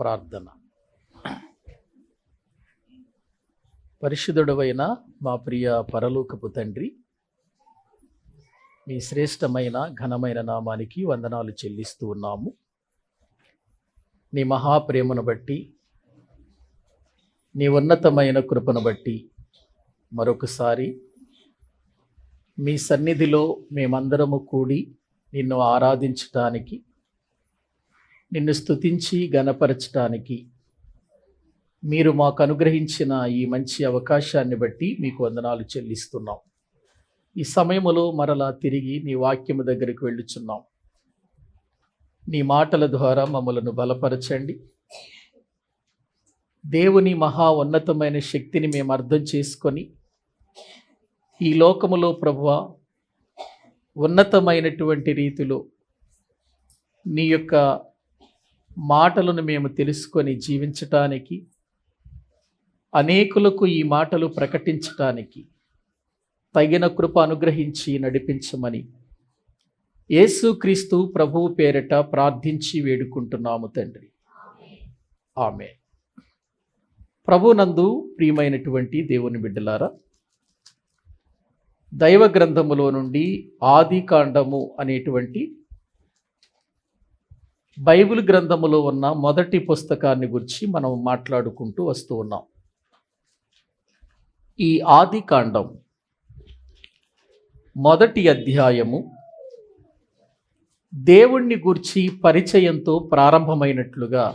ప్రార్థన. పరిశుద్ధుడవైన మా ప్రియ పరలోకపు తండ్రి, మీ శ్రేష్టమైన ఘనమైన నామానికి వందనాలు చెల్లిస్తూ ఉన్నాము. నీ మహాప్రేమను బట్టి, నీ ఉన్నతమైన కృపను బట్టి మరొకసారి మీ సన్నిధిలో మేమందరము కూడి నిన్ను ఆరాధించటానికి, నిన్ను స్తుతించి గణపరచటానికి మీరు మాకు అనుగ్రహించిన ఈ మంచి అవకాశాన్ని బట్టి మీకు వందనాలు చెల్లిస్తున్నాం. ఈ సమయములో మరలా తిరిగి నీ వాక్యము దగ్గరికి వెళ్ళుచున్నాం. నీ మాటల ద్వారా మమ్మలను బలపరచండి. దేవుని మహా ఉన్నతమైన శక్తిని మేము అర్థం చేసుకొని ఈ లోకములో ప్రభువా ఉన్నతమైనటువంటి రీతిలో నీ యొక్క మాటలను మేము తెలుసుకొని జీవించటానికి, అనేకులకు ఈ మాటలు ప్రకటించటానికి తగిన కృప అనుగ్రహించి నడిపించమని యేసుక్రీస్తు ప్రభువు పేరిట ప్రార్థించి వేడుకుంటున్నాము తండ్రి. ఆమేన్. ప్రభునందు ప్రియమైనటువంటి దేవుని బిడ్డలారా, దైవ గ్రంథములో నుండి ఆదికాండము అనేటువంటి బైబిల్ గ్రంథములో ఉన్న మొదటి పుస్తకాన్ని గురించి మనం మాట్లాడుకుంటూ వస్తూ ఉన్నాం. ఈ ఆదికాండం మొదటి అధ్యాయము దేవుణ్ణి గూర్చి పరిచయంతో ప్రారంభమైనట్లుగా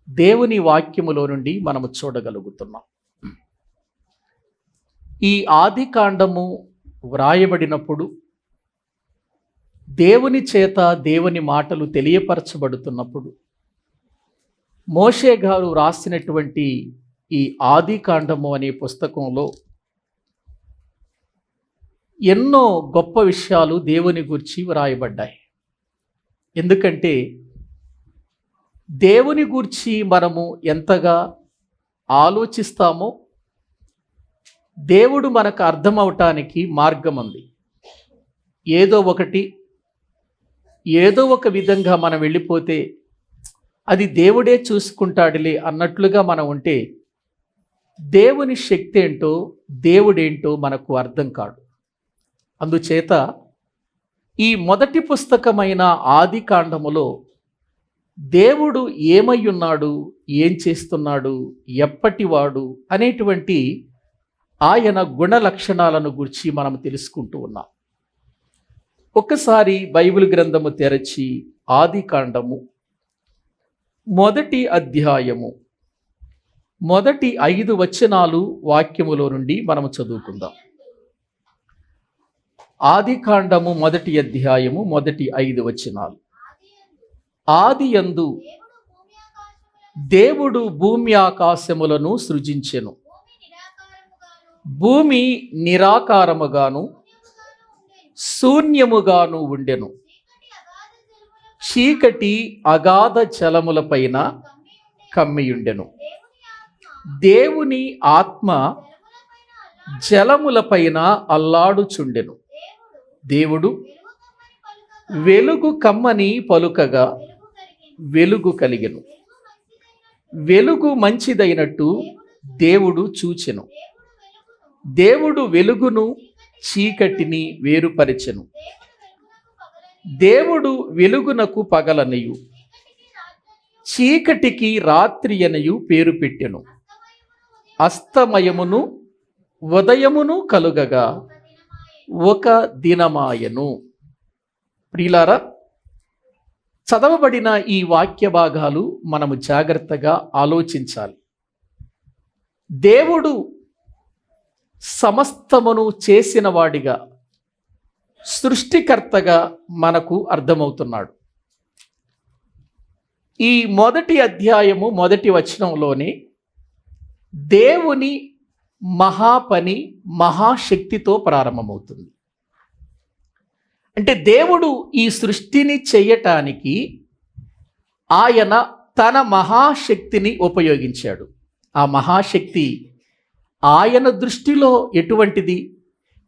దేవుని వాక్యములో నుండి మనము చూడగలుగుతున్నాం. ఈ ఆదికాండము వ్రాయబడినప్పుడు దేవుని చేత దేవుని మాటలు తెలియపరచబడుతున్నప్పుడు మోషే గారు రాసినటువంటి ఈ ఆదికాండము అనే పుస్తకంలో ఎన్నో గొప్ప విషయాలు దేవుని గురించి వ్రాయబడ్డాయి. ఎందుకంటే దేవుని గురించి మనము ఎంతగా ఆలోచిస్తామో దేవుడు మనకు అర్థమవటానికి మార్గం ఉంది. ఏదో ఒక విధంగా మనం వెళ్ళిపోతే అది దేవుడే చూసుకుంటాడులే అన్నట్లుగా మనం ఉంటే దేవుని శక్తి ఏంటో దేవుడేంటో మనకు అర్థం కాదు. అందుచేత ఈ మొదటి పుస్తకమైన ఆదికాండములో దేవుడు ఏమై ఉన్నాడు, ఏం చేస్తున్నాడు, ఎప్పటివాడు అనేటువంటి ఆయన గుణ లక్షణాలను గురించి మనం తెలుసుకుంటూ ఉన్నాం. ఒక్కసారి బైబిల్ గ్రంథము తెరచి ఆదికాండము మొదటి అధ్యాయము మొదటి 5 వచనాలు వాక్యములో నుండి మనము చదువుకుందాం. ఆదికాండము మొదటి అధ్యాయము మొదటి 5 వచనాలు. ఆదియందు దేవుడు భూమి ఆకాశములను సృజించెను. భూమి నిరాకారముగాను శూన్యముగాను ఉండెను. చీకటి అగాధ జలములపైన కమ్మియుండెను. దేవుని ఆత్మ జలములపైన అల్లాడుచుండెను. దేవుడు వెలుగు కమ్మని పలుకగా వెలుగు కలిగెను. వెలుగు మంచిదైనట్టు దేవుడు చూచెను. దేవుడు వెలుగును చీకటిని వేరుపరిచెను. దేవుడు వెలుగునకు పగలనియు చీకటికి రాత్రి అనయు పేరు పెట్టెను. అస్తమయమును ఉదయమును కలుగగా ఒక దినమాయను. ప్రియులారా, చదవబడిన ఈ వాక్య భాగాలు మనము జాగ్రత్తగా ఆలోచించాలి. దేవుడు సమస్తమును చేసిన వాడిగా, సృష్టికర్తగా మనకు అర్థమవుతున్నాడు. ఈ మొదటి అధ్యాయము మొదటి వచనంలోనే దేవుని మహాపని మహాశక్తితో ప్రారంభమవుతుంది. అంటే దేవుడు ఈ సృష్టిని చెయ్యటానికి ఆయన తన మహాశక్తిని ఉపయోగించాడు. ఆ మహాశక్తి ఆయన దృష్టిలో ఎటువంటిది,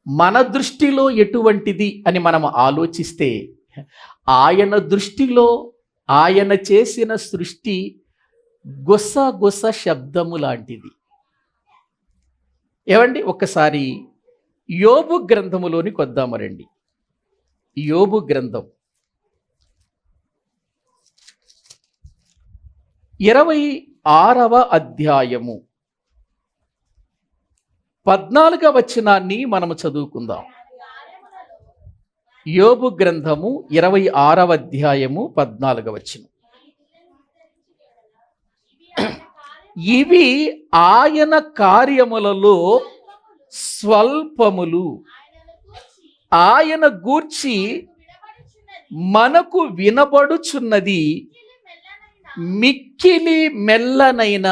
మన దృష్టిలో ఎటువంటిది అని మనం ఆలోచిస్తే ఆయన దృష్టిలో ఆయన చేసిన సృష్టి గుసగుస శబ్దము లాంటిది. ఏమండి, ఒక్కసారి యోబు గ్రంథములోనికి వద్దామరండి. యోబు గ్రంథం 26వ అధ్యాయము 14వ వచనాన్ని మనము చదువుకుందాం. యోబు గ్రంథము 26వ అధ్యాయము 14వ వచనం. ఇవి ఆయన కార్యములలో స్వల్పములు, ఆయన గూర్చి మనకు వినబడుచున్నది మిక్కిలి మెల్లనైన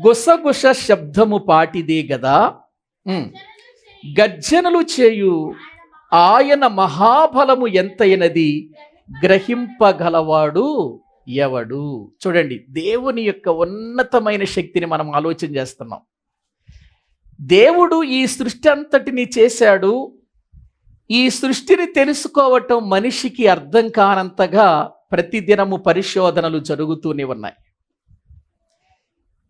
గుసగుస శబ్దము పాటిదే గదా. గర్జనలు చేయు ఆయన మహాబలము ఎంతైనది, గ్రహింపగలవాడు ఎవడు? చూడండి, దేవుని యొక్క ఉన్నతమైన శక్తిని మనం ఆలోచన చేస్తున్నాం. దేవుడు ఈ సృష్టి అంతటిని చేశాడు. ఈ సృష్టిని తెలుసుకోవటం మనిషికి అర్థం కానంతగా ప్రతిదినము పరిశోధనలు జరుగుతూనే ఉన్నాయి.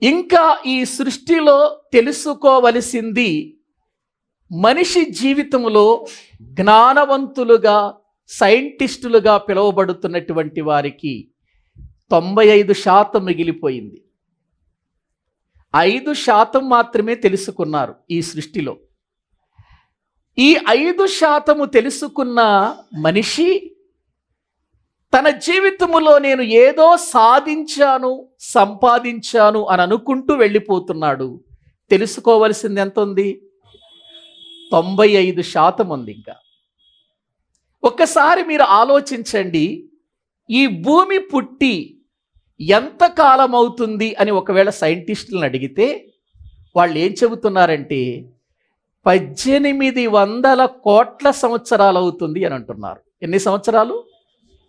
ఇంకా ఈ సృష్టిలో తెలుసుకోవలసింది మనిషి జీవితంలో జ్ఞానవంతులుగా, సైంటిస్టులుగా పిలువబడుతున్నటువంటి వారికి 95% మిగిలిపోయింది. 5% మాత్రమే తెలుసుకున్నారు ఈ సృష్టిలో. ఈ 5% తెలుసుకున్న మనిషి తన జీవితంలో నేను ఏదో సాధించాను, సంపాదించాను అని అనుకుంటూ వెళ్ళిపోతున్నాడు. తెలుసుకోవలసింది ఎంత ఉంది? 95% ఉంది. ఇంకా ఒక్కసారి మీరు ఆలోచించండి, ఈ భూమి పుట్టి ఎంత కాలం అవుతుంది అని ఒకవేళ సైంటిస్టులను అడిగితే వాళ్ళు ఏం చెబుతున్నారంటే 1800 కోట్ల సంవత్సరాలు అవుతుంది అని అంటున్నారు. ఎన్ని సంవత్సరాలు?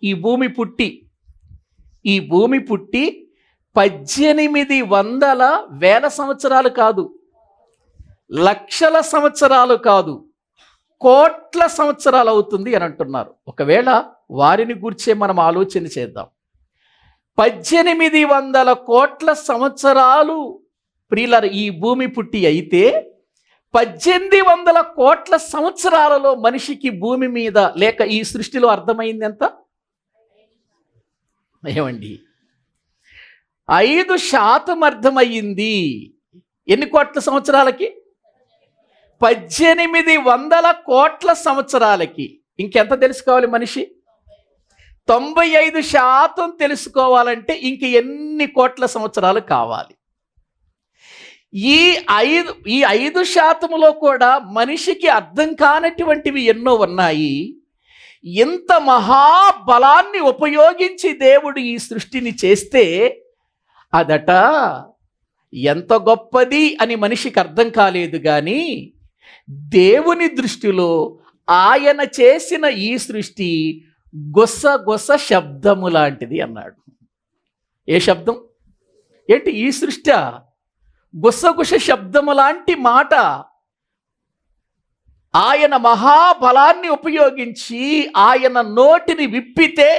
ఈ భూమి పుట్టి 1800 వేల సంవత్సరాలు కాదు, లక్షల సంవత్సరాలు కాదు, కోట్ల సంవత్సరాలు అవుతుంది అని అంటున్నారు. ఒకవేళ వారిని గురించే మనం ఆలోచన చేద్దాం. 1800 కోట్ల సంవత్సరాలు ప్రియులారా ఈ భూమి పుట్టి అయితే 1800 కోట్ల సంవత్సరాలలో మనిషికి భూమి మీద లేక ఈ సృష్టిలో అర్థమైంది ఎంత? ఏమండి, 5% అర్థమయ్యింది. ఎన్ని కోట్ల సంవత్సరాలకి? 1800 కోట్ల సంవత్సరాలకి. ఇంకెంత తెలుసుకోవాలి మనిషి? 95% తెలుసుకోవాలంటే ఇంక ఎన్ని కోట్ల సంవత్సరాలు కావాలి? ఈ 5%లో కూడా మనిషికి అర్థం కానటువంటివి ఎన్నో ఉన్నాయి. ఇంత మహాబలాన్ని ఉపయోగించి దేవుడు ఈ సృష్టిని చేస్తే అదట ఎంత గొప్పది అని మనిషికి అర్థం కాలేదు. కానీ దేవుని దృష్టిలో ఆయన చేసిన ఈ సృష్టి గుసగుస శబ్దము లాంటిది అన్నాడు. ఏ శబ్దం? ఏంటి ఈ సృష్టి? గుసగుస శబ్దము లాంటి మాట. ఆయన మహాబలాన్ని ఉపయోగించి ఆయన నోటిని విప్పితే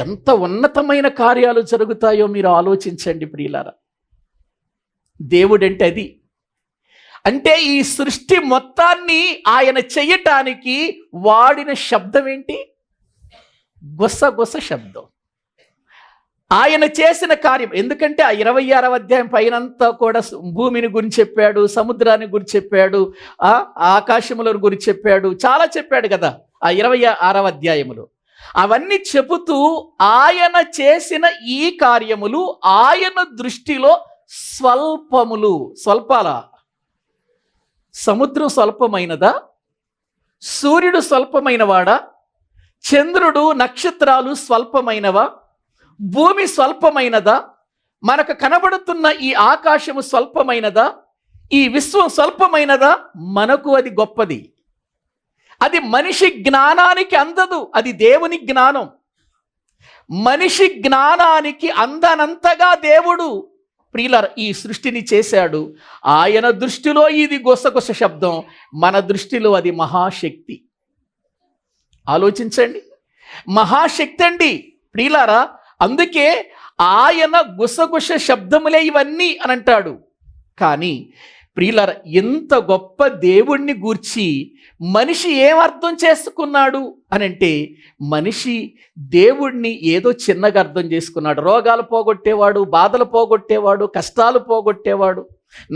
ఎంత ఉన్నతమైన కార్యాలు జరుగుతాయో మీరు ఆలోచించండి ప్రియులారా. దేవుడంటే అది. అంటే ఈ సృష్టి మొత్తాన్ని ఆయన చెయ్యటానికి వాడిన శబ్దం ఏంటి? గుసగుస శబ్దం. ఆయన చేసిన కార్యం. ఎందుకంటే ఆ 26వ అధ్యాయం పైనంతా కూడా భూమిని గురించి చెప్పాడు, సముద్రాన్ని గురించి చెప్పాడు, ఆకాశముల గురించి చెప్పాడు, చాలా చెప్పాడు కదా ఆ 26వ అధ్యాయములో. అవన్నీ చెబుతూ ఆయన చేసిన ఈ కార్యములు ఆయన దృష్టిలో స్వల్పములు. స్వల్పాల? సముద్రం స్వల్పమైనదా? సూర్యుడు స్వల్పమైనవాడా? చంద్రుడు, నక్షత్రాలు స్వల్పమైనవా? భూమి స్వల్పమైనదా? మనకు కనబడుతున్న ఈ ఆకాశము స్వల్పమైనదా? ఈ విశ్వం స్వల్పమైనదా? మనకు అది గొప్పది. అది మనిషి జ్ఞానానికి అందదు. అది దేవుని జ్ఞానం. మనిషి జ్ఞానానికి అందనంతగా దేవుడు ప్రియులారా ఈ సృష్టిని చేశాడు. ఆయన దృష్టిలో ఇది గుసగుస శబ్దం, మన దృష్టిలో అది మహాశక్తి. ఆలోచించండి. మహాశక్తి అండి ప్రియులారా. అందుకే ఆయన గుసగుస శబ్దములే ఇవన్నీ అని అంటాడు. కానీ ప్రియులారా, ఎంత గొప్ప దేవుణ్ణి గూర్చి మనిషి ఏం అర్థం చేసుకున్నాడు అని అంటే, మనిషి దేవుణ్ణి ఏదో చిన్నగా అర్థం చేసుకున్నాడు. రోగాలు పోగొట్టేవాడు, బాధలు పోగొట్టేవాడు, కష్టాలు పోగొట్టేవాడు,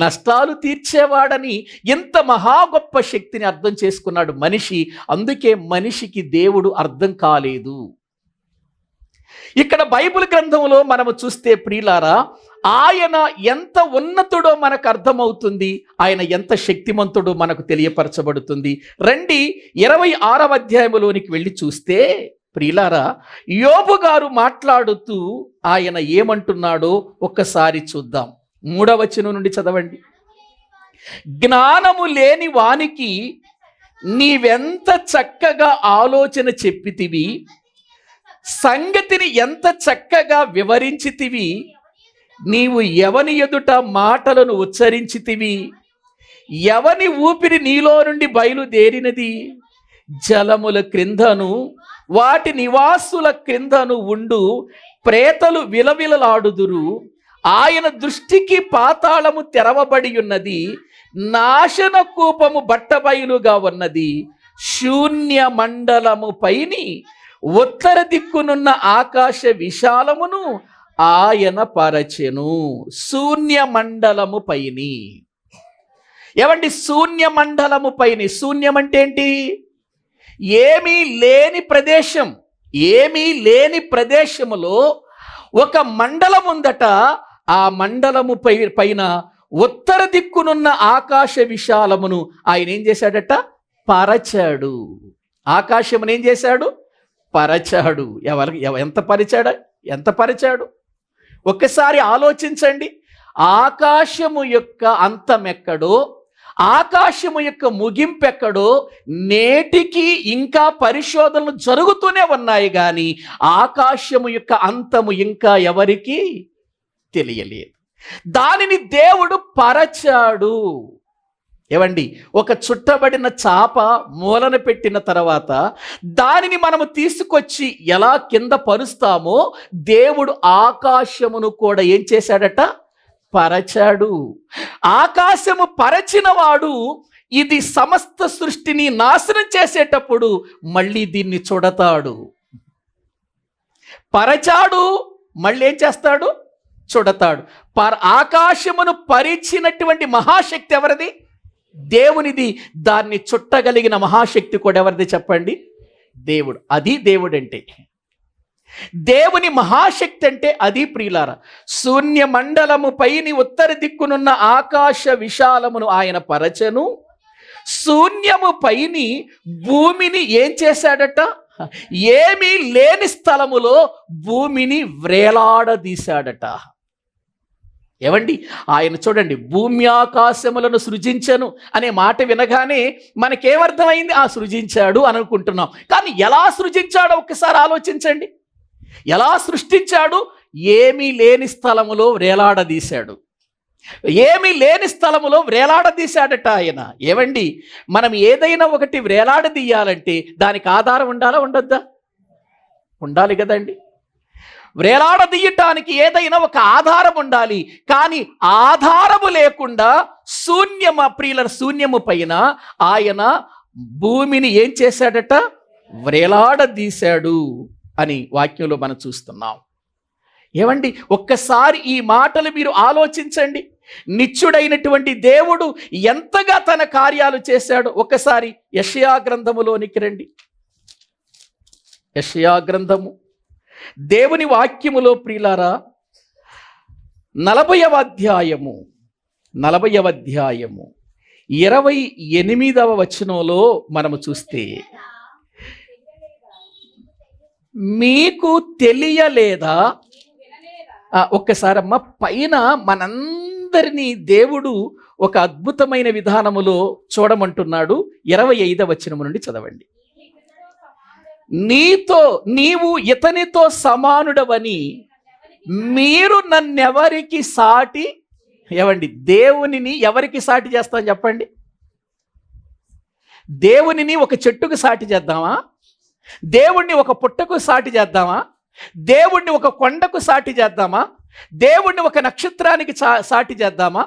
నష్టాలు తీర్చేవాడని ఎంత మహా గొప్ప శక్తిని అర్థం చేసుకున్నాడు మనిషి. అందుకే మనిషికి దేవుడు అర్థం కాలేదు. ఇక్కడ బైబిల్ గ్రంథంలో మనము చూస్తే ప్రియులారా, ఆయన ఎంత ఉన్నతుడో మనకు అర్థమవుతుంది, ఆయన ఎంత శక్తిమంతుడో మనకు తెలియపరచబడుతుంది. రండి 26వ అధ్యాయంలోనికి వెళ్ళి చూస్తే ప్రియులారా, యోబు గారు మాట్లాడుతూ ఆయన ఏమంటున్నాడో ఒక్కసారి చూద్దాం. 3వ వచనం నుండి చదవండి. జ్ఞానము లేని వానికి నీవెంత చక్కగా ఆలోచన చెప్పితివి, సంగతిని ఎంత చక్కగా వివరించితివి, నీవు ఎవని ఎదుట మాటలను ఉచ్చరించితివి, ఎవని ఊపిరి నీలో నుండి బయలుదేరినది, జలముల క్రిందను వాటి నివాసుల క్రిందను ఉండు ప్రేతలు విలవిలలాడుదురు, ఆయన దృష్టికి పాతాళము తెరవబడి ఉన్నది, నాశన కూపము బట్టబయలుగా ఉన్నది, శూన్య మండలము పైని ఉత్తర దిక్కునున్న ఆకాశ విశాలమును ఆయన పరచెను. శూన్య మండలము పైని. ఏమండి శూన్య మండలము పైని? శూన్యం అంటే ఏంటి? ఏమీ లేని ప్రదేశం. ఏమీ లేని ప్రదేశములో ఒక మండలం ఉందట. ఆ మండలము పైన ఉత్తర దిక్కునున్న ఆకాశ విశాలమును ఆయన ఏం చేశాడట? పరచాడు. ఆకాశమును ఏం చేశాడు? పరచాడు. ఎంత పరిచాడు? ఒక్కసారి ఆలోచించండి. ఆకాశము యొక్క అంతమెక్కడో, ఆకాశము యొక్క ముగింపెక్కడో నేటికి ఇంకా పరిశోధనలు జరుగుతూనే ఉన్నాయి, కానీ ఆకాశము యొక్క అంతము ఇంకా ఎవరికి తెలియలేదు. దానిని దేవుడు పరచాడు. ఏవండి, ఒక చుట్టబడిన చాప మూలన పెట్టిన తర్వాత దానిని మనము తీసుకొచ్చి ఎలా కింద పరుస్తామో, దేవుడు ఆకాశమును కూడా ఏం చేశాడట? పరచాడు. ఆకాశము పరచిన వాడు ఇది సమస్త సృష్టిని నాశనం చేసేటప్పుడు మళ్ళీ దీన్ని చూడతాడు. పరచాడు, మళ్ళీ ఏం చేస్తాడు? చూడతాడు. ఆకాశమును పరిచినటువంటి మహాశక్తి ఎవరిది? దేవునిది. దాన్ని చుట్టగలిగిన మహాశక్తి కూడా ఎవరిది చెప్పండి? దేవుడు. అది దేవుడు అంటే. దేవుని మహాశక్తి అంటే అది ప్రియులారా. శూన్య మండలము పైని ఉత్తర దిక్కునున్న ఆకాశ విశాలమును ఆయన పరచెను. శూన్యము పైని భూమిని ఏం చేశాడట? ఏమీ లేని స్థలములో భూమిని వ్రేలాడదీశాడట. ఏవండి, ఆయన చూడండి, భూమి ఆకాశములను సృజించను అనే మాట వినగానే మనకేమర్థమైంది? సృజించాడు అని అనుకుంటున్నాం. కానీ ఎలా సృజించాడో ఒక్కసారి ఆలోచించండి. ఎలా సృష్టించాడు? ఏమీ లేని స్థలములో వ్రేలాడదీశాడు. ఏమీ లేని స్థలములో వ్రేలాడదీశాడట ఆయన. ఏవండి, మనం ఏదైనా ఒకటి వ్రేలాడదీయాలంటే దానికి ఆధారం ఉండాలా ఉండొద్దా? ఉండాలి కదండి. వ్రేలాడదీయటానికి ఏదైనా ఒక ఆధారం ఉండాలి. కానీ ఆధారము లేకుండా శూన్యము పైన ఆయన భూమిని ఏం చేశాడట? వ్రేలాడదీశాడు అని వాక్యంలో మనం చూస్తున్నాం. ఏమండి, ఒక్కసారి ఈ మాటలు మీరు ఆలోచించండి. నిత్యుడైనటువంటి దేవుడు ఎంతగా తన కార్యాలు చేశాడు. ఒక్కసారి యెషయా గ్రంథములోనికి రండి. యెషయా గ్రంథము, దేవుని వాక్యములో ప్రియులారా, 40వ అధ్యాయము 28వ వచనంలో మనము చూస్తే, మీకు తెలియలేదా? ఒక్కసారమ్మ పైన మనందరినీ దేవుడు ఒక అద్భుతమైన విధానములో చూడమంటున్నాడు. 25వ వచనం నుండి చదవండి. నీవు ఇతనితో సమానుడవని మీరు నన్నెవరికి సాటి? ఏవండి, దేవునిని ఎవరికి సాటి చేస్తాం చెప్పండి? దేవునిని ఒక చెట్టుకు సాటి చేద్దామా? దేవుణ్ణి ఒక పుట్టకు సాటి చేద్దామా? దేవుణ్ణి ఒక కొండకు సాటి చేద్దామా? దేవుణ్ణి ఒక నక్షత్రానికి సాటి చేద్దామా?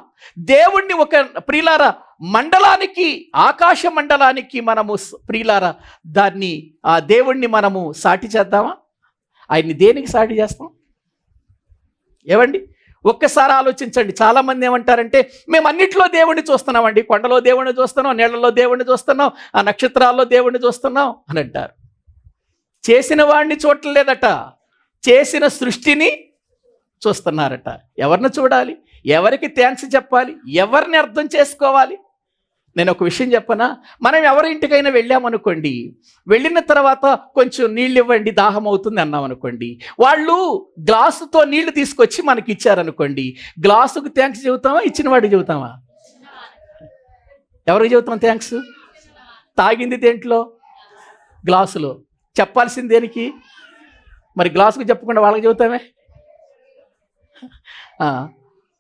దేవుణ్ణి ఒక ప్రియులారా మండలానికి, ఆకాశ మండలానికి మనము ప్రియులారా దాన్ని, ఆ దేవుణ్ణి మనము సాటి చేద్దామా? ఆయన్ని దేనికి సాటి చేస్తాం? ఏవండి, ఒక్కసారి ఆలోచించండి. చాలామంది ఏమంటారంటే, మేము అన్నిట్లో దేవుణ్ణి చూస్తున్నామండి, కొండలో దేవుణ్ణి చూస్తున్నాం, నీళ్లలో దేవుణ్ణి చూస్తున్నాం, ఆ నక్షత్రాల్లో దేవుణ్ణి చూస్తున్నాం అని అంటారు. చేసిన వాడిని చూడలేదట, చేసిన సృష్టిని చూస్తున్నారట. ఎవరిని చూడాలి? ఎవరికి థ్యాంక్స్ చెప్పాలి? ఎవరిని అర్థం చేసుకోవాలి? నేను ఒక విషయం చెప్పనా? మనం ఎవరి ఇంటికైనా వెళ్ళామనుకోండి, వెళ్ళిన తర్వాత కొంచెం నీళ్ళు ఇవ్వండి, దాహం అవుతుంది అన్నాం అనుకోండి, వాళ్ళు గ్లాసుతో నీళ్లు తీసుకొచ్చి మనకి ఇచ్చారనుకోండి, గ్లాసుకు థ్యాంక్స్ చెబుతామా, ఇచ్చిన వాడికి చెబుతామా? ఎవరికి చెబుతాం థ్యాంక్స్? తాగింది దేంట్లో? గ్లాసులో. చెప్పాల్సింది దేనికి? మరి గ్లాసుకు చెప్పకుండా వాళ్ళకి చెబుతామే.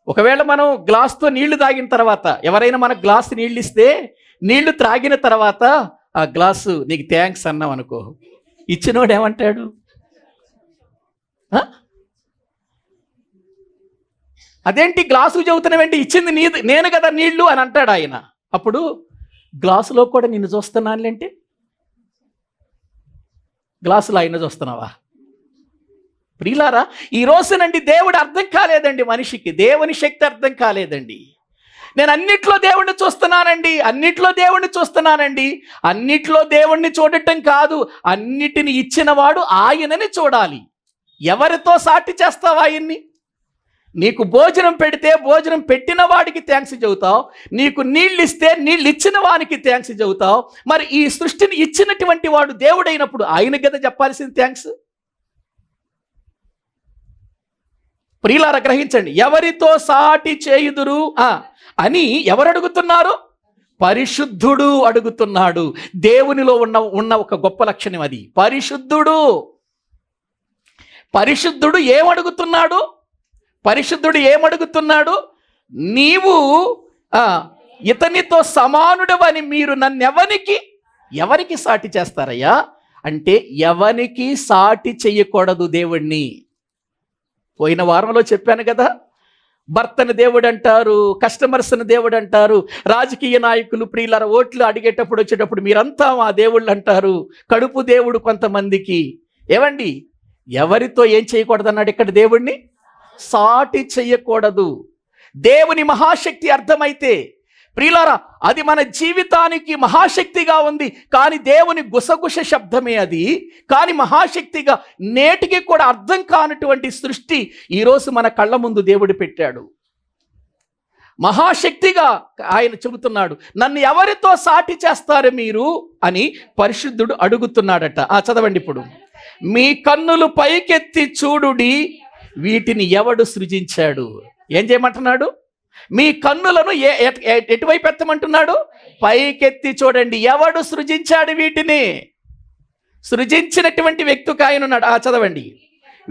ఒకవేళ మనం గ్లాస్తో నీళ్లు తాగిన తర్వాత, ఎవరైనా మనకు గ్లాసు నీళ్ళు ఇస్తే, నీళ్లు త్రాగిన తర్వాత ఆ గ్లాసు నీకు థ్యాంక్స్ అన్నాం అనుకో, ఇచ్చినోడు ఏమంటాడు? అదేంటి గ్లాసుకు చెబుతున్నావేంటి, ఇచ్చింది నేను కదా నీళ్లు అని అంటాడు ఆయన. అప్పుడు గ్లాసులో కూడా నిన్ను చూస్తున్నానులేంటే, గ్లాసులో ఆయన చూస్తున్నావా? ప్రియులారా, ఈ రోజునండి దేవుడు అర్థం కాలేదండి మనిషికి, దేవుని శక్తి అర్థం కాలేదండి. నేను అన్నిట్లో దేవుణ్ణి చూస్తున్నానండి, అన్నిట్లో దేవుణ్ణి చూస్తున్నానండి. అన్నిట్లో దేవుణ్ణి చూడటం కాదు, అన్నిటిని ఇచ్చినవాడు ఆయనని చూడాలి. ఎవరితో సాటి చేస్తావు ఆయన్ని? నీకు భోజనం పెడితే భోజనం పెట్టిన వాడికి థ్యాంక్స్ చెబుతావు, నీకు నీళ్ళు ఇస్తే నీళ్ళు ఇచ్చిన వానికి థ్యాంక్స్ చెబుతావు. మరి ఈ సృష్టిని ఇచ్చినటువంటి వాడు దేవుడైనప్పుడు ఆయన కదా చెప్పాల్సింది థ్యాంక్స్. ప్రియులారా గ్రహించండి, ఎవరితో సాటి చేయుదురు అని ఎవరు అడుగుతున్నారు? పరిశుద్ధుడు అడుగుతున్నాడు. దేవునిలో ఉన్న ఒక గొప్ప లక్షణం అది, పరిశుద్ధుడు. పరిశుద్ధుడు ఏమడుగుతున్నాడు? పరిశుద్ధుడు ఏమడుగుతున్నాడు? నీవు ఇతనితో సమానుడవని మీరు ఎవరికి సాటి చేస్తారయ్యా అంటే, ఎవరికి సాటి చెయ్యకూడదు దేవుణ్ణి. పోయిన వారంలో చెప్పాను కదా, భర్తను దేవుడు అంటారు, కస్టమర్స్ని దేవుడు అంటారు, రాజకీయ నాయకులు ప్రియులారా ఓట్లు అడిగేటప్పుడు వచ్చేటప్పుడు మీరంతా మా దేవుళ్ళు అంటారు, కడుపు దేవుడు కొంతమందికి. ఏవండి, ఎవరితో ఏం చేయకూడదు అన్నాడు ఇక్కడ? దేవుణ్ణి సాటి చెయ్యకూడదు. దేవుని మహాశక్తి అర్థమైతే ప్రియులారా అది మన జీవితానికి మహాశక్తిగా ఉంది. కానీ దేవుని గుసగుస శబ్దమే అది. కానీ మహాశక్తిగా నేటికి కూడా అర్థం కానటువంటి సృష్టి ఈరోజు మన కళ్ళ ముందు దేవుడు పెట్టాడు. మహాశక్తిగా ఆయన చెబుతున్నాడు, నన్ను ఎవరితో సాటి చేస్తారు మీరు అని పరిశుద్ధుడు అడుగుతున్నాడట. చదవండి ఇప్పుడు. మీ కన్నులు పైకెత్తి చూడుడి, వీటిని ఎవడు సృజించాడు? ఏం చేయమంటున్నాడు? మీ కన్నులను ఎటువైపు ఎత్తమంటున్నాడు? పైకెత్తి చూడండి. ఎవడు సృజించాడు వీటిని? సృజించినటువంటి వ్యక్తికి ఆయన ఉన్నాడు. చదవండి.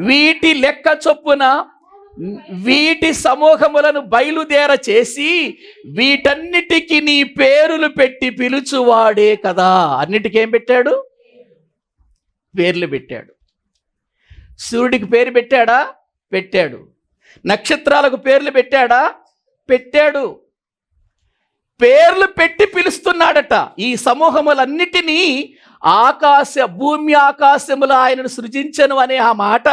వీటి లెక్క చొప్పున వీటి సమూహములను బయలుదేర చేసి వీటన్నిటికీ నీ పేరులు పెట్టి పిలుచువాడే కదా. అన్నిటికీ ఏం పెట్టాడు? పేర్లు పెట్టాడు. సూర్యుడికి పేరు పెట్టాడా? పెట్టాడు. నక్షత్రాలకు పేర్లు పెట్టాడా? పెట్టాడు. పేర్లు పెట్టి పిలుస్తున్నాడట. ఈ సమూహములన్నిటినీ భూమి ఆకాశములు ఆయనను సృజించను అనే ఆ మాట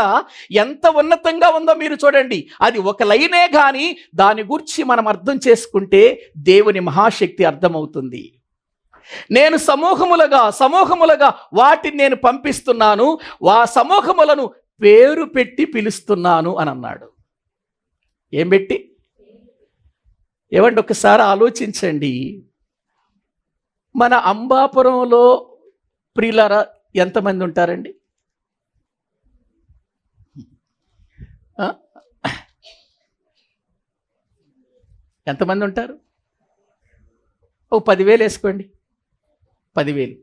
ఎంత ఉన్నతంగా ఉందో మీరు చూడండి. అది ఒక లైనే కానీ దాని గురించి మనం అర్థం చేసుకుంటే దేవుని మహాశక్తి అర్థమవుతుంది. నేను సమూహములుగా వాటిని నేను పంపిస్తున్నాను, ఆ సమూహములను పేరు పెట్టి పిలుస్తున్నాను అని అన్నాడు. ఏం పెట్టి? ఏమండి, ఒకసారి ఆలోచించండి. మన అంబాపురంలో ప్రియులారా ఎంతమంది ఉంటారండి? ఎంతమంది ఉంటారు? 10,000 వేసుకోండి. 10,000.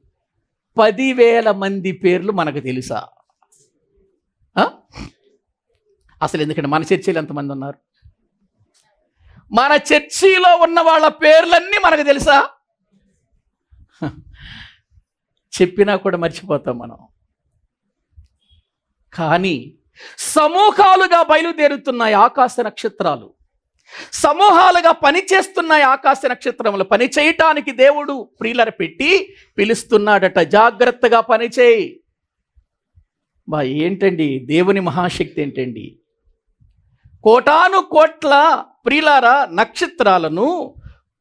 10,000 మంది పేర్లు మనకు తెలుసా? అసలు ఎందుకంటే మన చర్చిలో ఎంతమంది ఉన్నారు? మన చర్చిలో ఉన్న వాళ్ళ పేర్లన్నీ మనకు తెలుసా? చెప్పినా కూడా మర్చిపోతాం మనం. కానీ సమూహాలుగా బయలుదేరుతున్నాయి ఆకాశ నక్షత్రాలు, సమూహాలుగా పనిచేస్తున్నాయి ఆకాశ నక్షత్రములు. పని చేయటానికి దేవుడు ప్రియులర పెట్టి పిలుస్తున్నాడట, జాగ్రత్తగా పనిచేయి. ఏంటండి దేవుని మహాశక్తి ఏంటండి! కోటాను కోట్ల ప్రియులార నక్షత్రాలను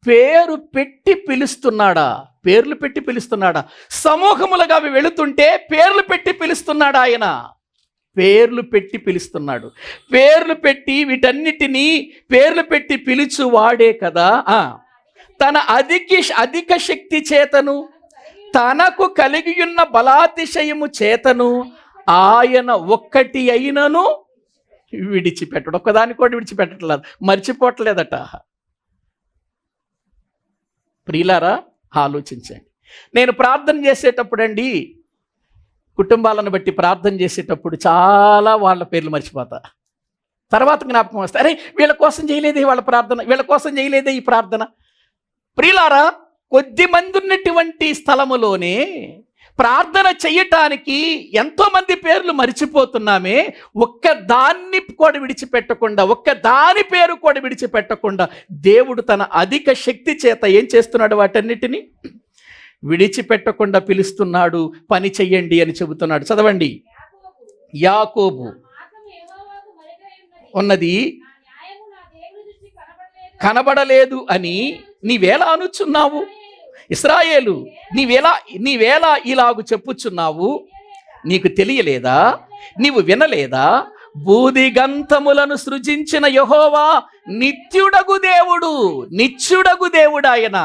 పేరు పెట్టి పిలుస్తున్నాడా? పేర్లు పెట్టి పిలుస్తున్నాడా? సమూహములుగా అవి వెళుతుంటే పేర్లు పెట్టి పిలుస్తున్నాడు ఆయన. పేర్లు పెట్టి పిలుస్తున్నాడు. పేర్లు పెట్టి వీటన్నిటినీ పేర్లు పెట్టి పిలుచు వాడే కదా తన అధిక శక్తి చేతను తనకు కలిగి ఉన్న బలాతిశయము చేతను ఆయన ఒక్కటి అయినను విడిచిపెట్టడు. ఒక్కదాన్ని కూడా విడిచిపెట్టట్లేదు, మర్చిపోవట్లేదట. ప్రియులారా, ఆలోచించండి. నేను ప్రార్థన చేసేటప్పుడు అండి, కుటుంబాలను బట్టి ప్రార్థన చేసేటప్పుడు చాలా వాళ్ళ పేర్లు మర్చిపోతా. తర్వాత జ్ఞాపకం వస్తే, అరే వీళ్ళ కోసం చేయలేదే వాళ్ళ ప్రార్థన, వీళ్ళ కోసం చేయలేదే ఈ ప్రార్థన. ప్రియులారా, కొద్ది మంది ఉన్నటువంటి స్థలములోనే ప్రార్థన చెయ్యటానికి ఎంతోమంది పేర్లు మరిచిపోతున్నామే. ఒక్క దాన్ని కూడా విడిచిపెట్టకుండా, ఒక్క దాని పేరు కూడా విడిచిపెట్టకుండా దేవుడు తన అధిక శక్తి చేత ఏం చేస్తున్నాడు? వాటన్నిటినీ విడిచిపెట్టకుండా పిలుస్తున్నాడు. పని చెయ్యండి అని చెబుతున్నాడు. చదవండి. యాకోబు ఉన్నది కనబడలేదు అని నీవేలా అనుచున్నావు? ఇశ్రాయేలు, నీవేలా ఇలాగు చెప్పుచున్నావు? నీకు తెలియలేదా? నీవు వినలేదా? బూదిగంతములను సృజించిన యెహోవా నిత్యుడగు దేవుడు ఆయన.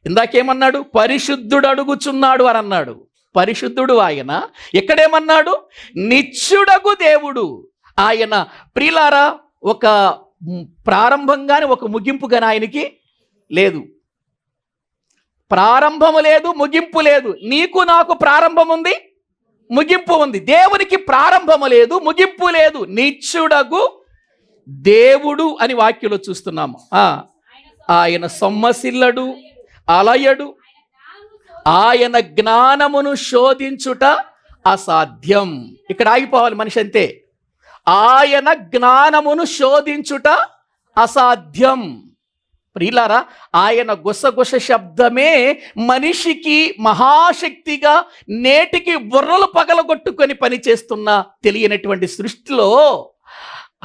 ఇందాకేమన్నాడు? పరిశుద్ధుడు అడుగుచున్నాడు అని అన్నాడు. పరిశుద్ధుడు ఆయన. ఇక్కడేమన్నాడు? నిత్యుడగు దేవుడు ఆయన. ప్రియులారా, ఒక ప్రారంభంగానే ఒక ముగింపుగానే ఆయనకి లేదు. ప్రారంభము లేదు, ముగింపు లేదు. నీకు నాకు ప్రారంభం ఉంది, ముగింపు ఉంది. దేవునికి ప్రారంభము లేదు, ముగింపు లేదు. నిత్యుడగు దేవుడు అని వాక్యంలో చూస్తున్నాము. ఆయన సొమ్మసిల్లడు, అలయడు. ఆయన జ్ఞానమును శోధించుట అసాధ్యం. ఇక్కడ ఆగిపోవాలి మనిషి అంతే. ఆయన జ్ఞానమును శోధించుట అసాధ్యం. ప్రియులారా, ఆయన గుసగుస శబ్దమే మనిషికి మహాశక్తిగా నేటికి బుర్రలు పగలగొట్టుకొని పనిచేస్తున్న తెలియనటువంటి సృష్టిలో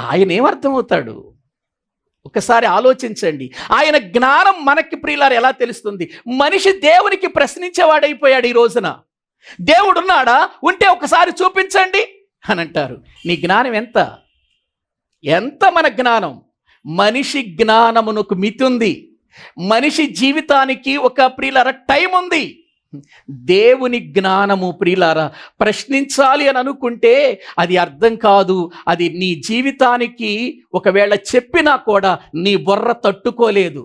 ఆయన ఏమర్థమవుతాడు? ఒకసారి ఆలోచించండి. ఆయన జ్ఞానం మనకి ప్రియులారా ఎలా తెలుస్తుంది? మనిషి దేవునికి ప్రశ్నించేవాడైపోయాడు ఈ రోజున. దేవుడున్నాడా? ఉంటే ఒకసారి చూపించండి అని అంటారు. నీ జ్ఞానం ఎంత మన జ్ఞానం? మనిషి జ్ఞానమునకు మితి ఉంది. మనిషి జీవితానికి ఒక ప్రియులారా టైం ఉంది. దేవుని జ్ఞానము ప్రియులారా ప్రశ్నించాలి అని అనుకుంటే అది అర్థం కాదు. అది నీ జీవితానికి ఒకవేళ చెప్పినా కూడా నీ బుర్ర తట్టుకోలేదు.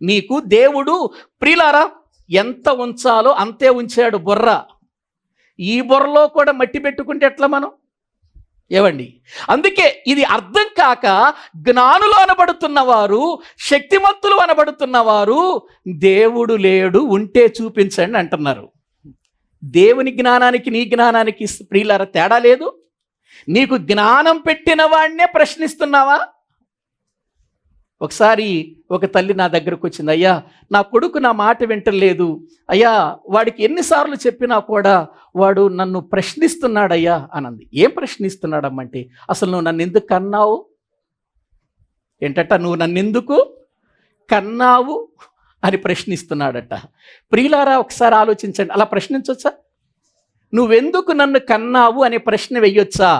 నీకు దేవుడు ప్రియులారా ఎంత ఉంచాలో అంతే ఉంచాడు బుర్ర. ఈ బుర్రలో కూడా మట్టి పెట్టుకుంటే ఎట్లా మనం? ఏవండి, అందుకే ఇది అర్థం కాక జ్ఞానులు అనబడుతున్నవారు, శక్తిమంతులు అనబడుతున్నవారు దేవుడు లేడు, ఉంటే చూపించండి అంటున్నారు. దేవుని జ్ఞానానికి నీ జ్ఞానానికి ప్రియులారా తేడా లేదు. నీకు జ్ఞానం పెట్టిన వాడినే ప్రశ్నిస్తున్నావా? ఒకసారి ఒక తల్లి నా దగ్గరకు వచ్చింది. అయ్యా, నా కొడుకు నా మాట వింటలేదు అయ్యా, వాడికి ఎన్నిసార్లు చెప్పినా కూడా వాడు నన్ను ప్రశ్నిస్తున్నాడయ్యా అనంది. ఏం ప్రశ్నిస్తున్నాడమ్మంటే, అసలు నువ్వు నన్ను ఎందుకు కన్నావు? ఏంటట, నువ్వు నన్ను ఎందుకు కన్నావు అని ప్రశ్నిస్తున్నాడట. ప్రియులారా, ఒకసారి ఆలోచించండి. అలా ప్రశ్నించవచ్చా? నువ్వెందుకు నన్ను కన్నావు అనే ప్రశ్న వెయ్యొచ్చా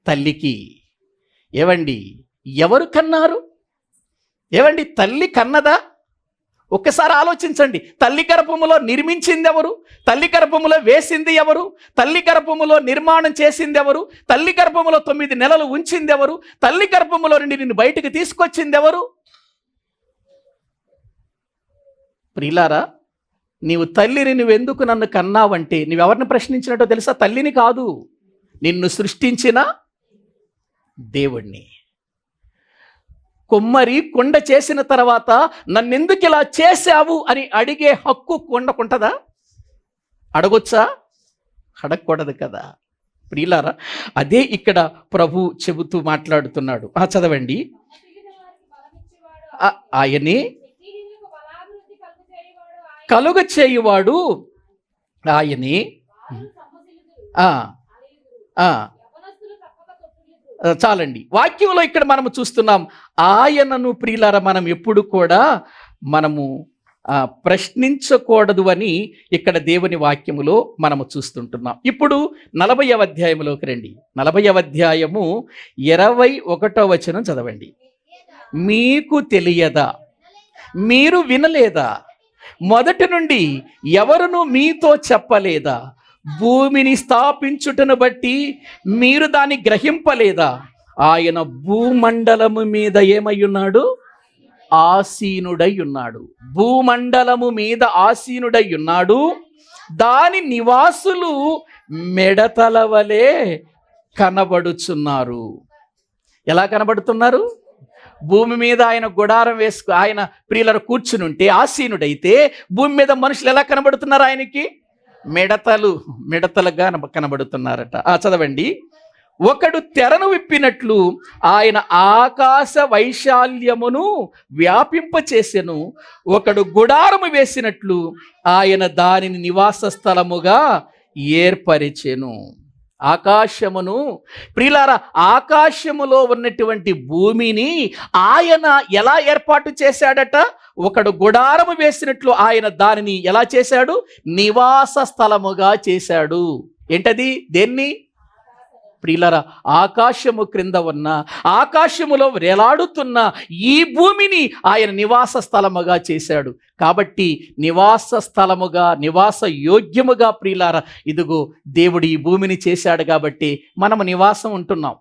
తల్లికి? ఏవండి, ఎవరు కన్నారు? ఏవండి, తల్లి కన్నదా? ఒక్కసారి ఆలోచించండి. తల్లి గర్భములో నిర్మించింది ఎవరు? తల్లి గర్భములో వేసింది ఎవరు? తల్లి గర్భములో నిర్మాణం చేసింది ఎవరు? తల్లి గర్భములో 9 నెలలు ఉంచింది ఎవరు? తల్లి గర్భములో నుండి నిన్ను బయటకు తీసుకొచ్చింది ఎవరు? ప్రియులారా, నీవు తల్లిని నువ్వెందుకు నన్ను కన్నావంటే నువ్వెవరిని ప్రశ్నించినట్టో తెలుసా? తల్లిని కాదు, నిన్ను సృష్టించిన దేవుణ్ణి. కొమ్మరి కొండ చేసిన తర్వాత నన్నెందుకు ఇలా చేశావు అని అడిగే హక్కు కొండకుంటదా? అడగొచ్చా? అడగకూడదు కదా. ప్రియులారా, అదే ఇక్కడ ప్రభు చెబుతూ మాట్లాడుతున్నాడు. చదవండి. ఆయనే కలుగ చేయువాడు, ఆయనే. చాలండి. వాక్యంలో ఇక్కడ మనము చూస్తున్నాం ఆయనను ప్రియులారా మనం ఎప్పుడు కూడా మనము ప్రశ్నించకూడదు అని ఇక్కడ దేవుని వాక్యములో మనము చూస్తుంటున్నాం. ఇప్పుడు 40వ అధ్యాయంలోకి రండి. 40వ అధ్యాయము 21వ వచనం చదవండి. మీకు తెలియదా, మీరు వినలేదా, మొదటి నుండి ఎవరును మీతో చెప్పలేదా, భూమిని స్థాపించుటను బట్టి మీరు దాన్ని గ్రహింపలేదా, ఆయన భూమండలము మీద ఏమై ఉన్నాడు, ఆసీనుడై ఉన్నాడు. భూమండలము మీద ఆసీనుడై ఉన్నాడు. దాని నివాసులు మెడతల వలె కనబడుచున్నారు. ఎలా కనబడుతున్నారు? భూమి మీద ఆయన గుడారం ఆయన ప్రియులను కూర్చుని ఉంటే ఆసీనుడైతే భూమి మీద మనుషులు ఎలా కనబడుతున్నారు? ఆయనకి మిడతలుగా కనబడుతున్నారట. చదవండి. ఒకడు తెరను విప్పినట్లు ఆయన ఆకాశ వైశాల్యమును వ్యాపింపచేసెను. ఒకడు గుడారము వేసినట్లు ఆయన దానిని నివాస స్థలముగా ఏర్పరిచెను. ఆకాశమును ప్రియులారా, ఆకాశములో ఉన్నటువంటి భూమిని ఆయన ఎలా ఏర్పాటు చేశాడట? ఒకడు గుడారము వేసినట్లు ఆయన దానిని ఎలా చేశాడు? నివాస స్థలముగా చేశాడు. ఏంటది? దేన్ని? ప్రియులారా, ఆకాశము క్రింద ఉన్న, ఆకాశములో వేలాడుతున్న ఈ భూమిని ఆయన నివాస స్థలముగా చేశాడు. కాబట్టి నివాస స్థలముగా, నివాస యోగ్యముగా ప్రియులారా, ఇదిగో దేవుడు ఈ భూమిని చేశాడు. కాబట్టి మనము నివాసం ఉంటున్నాం.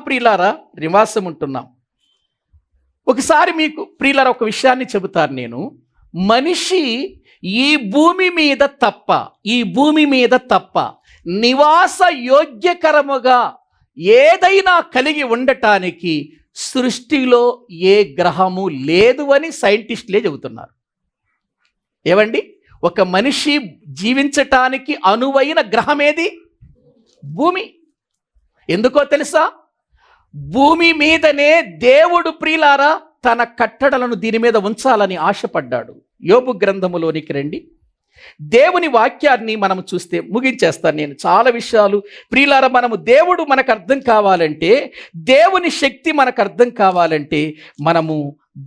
ప్రియులారా, నివాసం ఉంటున్నాం. ఒకసారి మీకు ప్రియులారా ఒక విషయాన్ని చెబుతాను నేను. మనిషి ఈ భూమి మీద తప్ప నివాస యోగ్యకరముగా ఏదైనా కలిగి ఉండటానికి సృష్టిలో ఏ గ్రహము లేదు అని సైంటిస్టులే చెబుతున్నారు. ఏవండి? ఒక మనిషి జీవించటానికి అనువైన గ్రహం ఏది? భూమి. ఎందుకో తెలుసా? భూమి మీదనే దేవుడు ప్రియులారా తన కట్టడలను దీని మీద ఉంచాలని ఆశపడ్డాడు. యోబు గ్రంథములోనికి రండి. దేవుని వాక్యాన్ని మనం చూస్తే ముగించేస్తాను నేను. చాలా విషయాలు ప్రియులారా, దేవుడు మనకు అర్థం కావాలంటే, దేవుని శక్తి మనకు అర్థం కావాలంటే మనము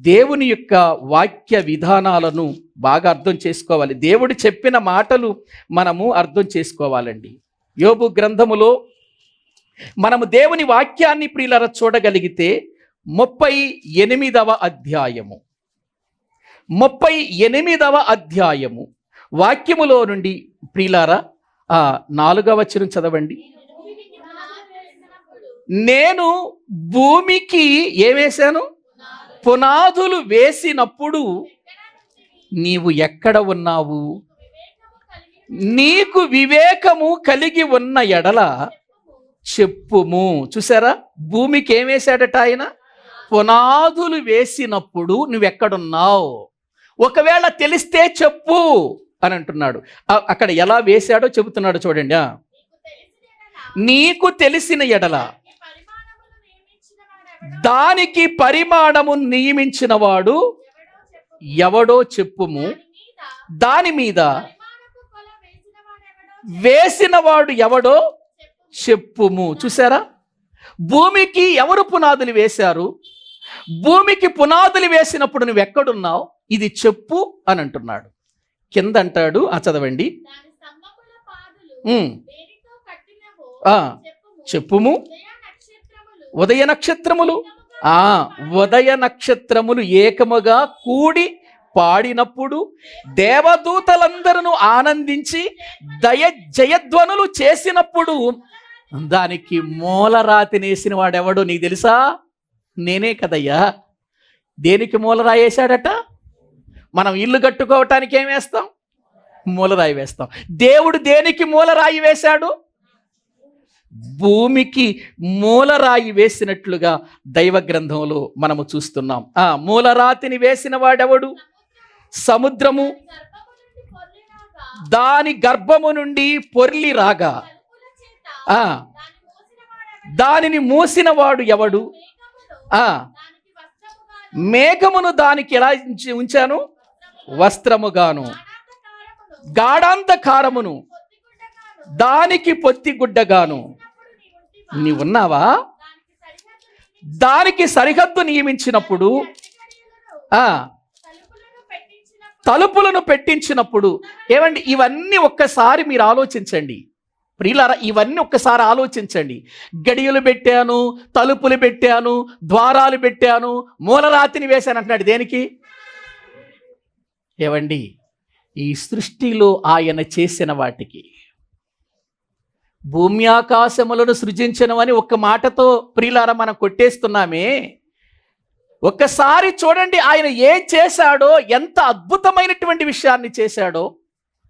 దేవుని యొక్క వాక్య విధానాలను బాగా అర్థం చేసుకోవాలి. దేవుడు చెప్పిన మాటలు మనము అర్థం చేసుకోవాలండి. యోబు గ్రంథములో మనము దేవుని వాక్యాన్ని ప్రియులారా చూడగలిగితే 38వ అధ్యాయము వాక్యములో నుండి ప్రియులారా 4వ వచనం చదవండి. నేను భూమికి ఏమేశాను? పునాదులు వేసినప్పుడు నీవు ఎక్కడ ఉన్నావు? నీకు వివేకము కలిగి ఉన్న ఎడల చెప్పుము. చూసారా? భూమికి ఏమేశాడట ఆయన? పునాదులు వేసినప్పుడు నువ్వెక్కడున్నావు? ఒకవేళ తెలిస్తే చెప్పు అని అంటున్నాడు. అక్కడ ఎలా వేశాడో చెబుతున్నాడు చూడండి. నీకు తెలిసిన ఎడల దానికి పరిమాణము నియమించిన వాడు ఎవడో చెప్పుము. దాని మీద వేసిన వాడు ఎవడో చెప్పుము. చూసారా? భూమికి ఎవరు పునాదులు వేశారు? భూమికి పునాదులు వేసినప్పుడు నువ్వు ఎక్కడున్నావు? ఇది చెప్పు అని అంటున్నాడు. కింద అంటాడు, చదవండి. చెప్పుము. ఉదయ నక్షత్రములు ఏకముగా కూడి పాడినప్పుడు దేవదూతలందరూ ఆనందించి జయధ్వనులు చేసినప్పుడు దానికి మూలరాతినేసిన వాడెవడో నీకు తెలుసా? నేనే కదయ్యా. దేనికి మూలరాయి వేశాడట? మనం ఇల్లు కట్టుకోవటానికి ఏం వేస్తాం? మూలరాయి వేస్తాం. దేవుడు దేనికి మూలరాయి వేశాడు? భూమికి మూలరాయి వేసినట్లుగా దైవ గ్రంథంలో మనము చూస్తున్నాం. మూలరాతిని వేసిన వాడెవడు? సముద్రము దాని గర్భము నుండి పొర్లి రాగా దానిని మూసినవాడు ఎవడు? మేఘమును దానికి ఎలా ఉంచాను? వస్త్రముగాను. గాఢాంధకారమును దానికి పొత్తిగుడ్డగాను. నీవున్నావా? దానికి సరిహద్దు నియమించినప్పుడు, తలుపులను పెట్టించినప్పుడు. ఏమండి, ఇవన్నీ ఒక్కసారి మీరు ఆలోచించండి ప్రియులారా, ఇవన్నీ ఒక్కసారి ఆలోచించండి. గడియలు పెట్టాను, తలుపులు పెట్టాను, ద్వారాలు పెట్టాను, మూలరాతిని వేశాను అంటున్నాడు. దేనికి? ఏవండి, ఈ సృష్టిలో ఆయన చేసిన వాటికి. భూమి ఆకాశములను సృజించనవని ఒక్క మాటతో ప్రియులారా మనం కొట్టేస్తున్నామే. ఒక్కసారి చూడండి ఆయన ఏం చేశాడో, ఎంత అద్భుతమైనటువంటి విషయాన్ని చేశాడో.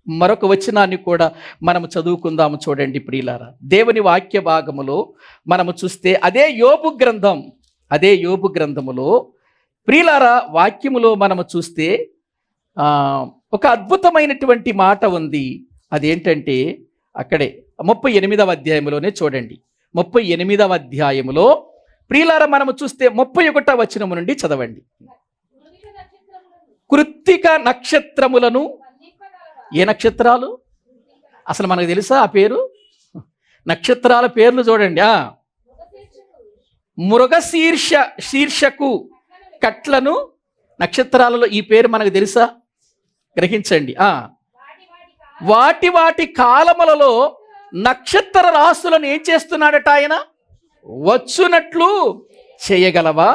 మరొక వచనాన్ని కూడా మనము చదువుకుందాము. చూడండి ప్రియులారా, దేవుని వాక్య భాగములో మనము చూస్తే అదే యోబు గ్రంథములో ప్రియులారా వాక్యములో మనము చూస్తే ఒక అద్భుతమైనటువంటి మాట ఉంది. అదేంటంటే అక్కడే 38వ అధ్యాయంలోనే చూడండి. 38వ అధ్యాయములో ప్రియులారా మనము చూస్తే 31వ వచనము నుండి చదవండి. కృత్తిక నక్షత్రములను. ఏ నక్షత్రాలు? అసలు మనకు తెలుసా ఆ పేరు? నక్షత్రాల పేర్లు చూడండి. మృగశీర్షకు కట్లను నక్షత్రాలలో ఈ పేరు మనకు తెలుసా? గ్రహించండి. వాటి వాటి కాలములలో నక్షత్ర రాశులను ఏం చేస్తున్నాడట ఆయన? వచ్చునట్లు చేయగలవా?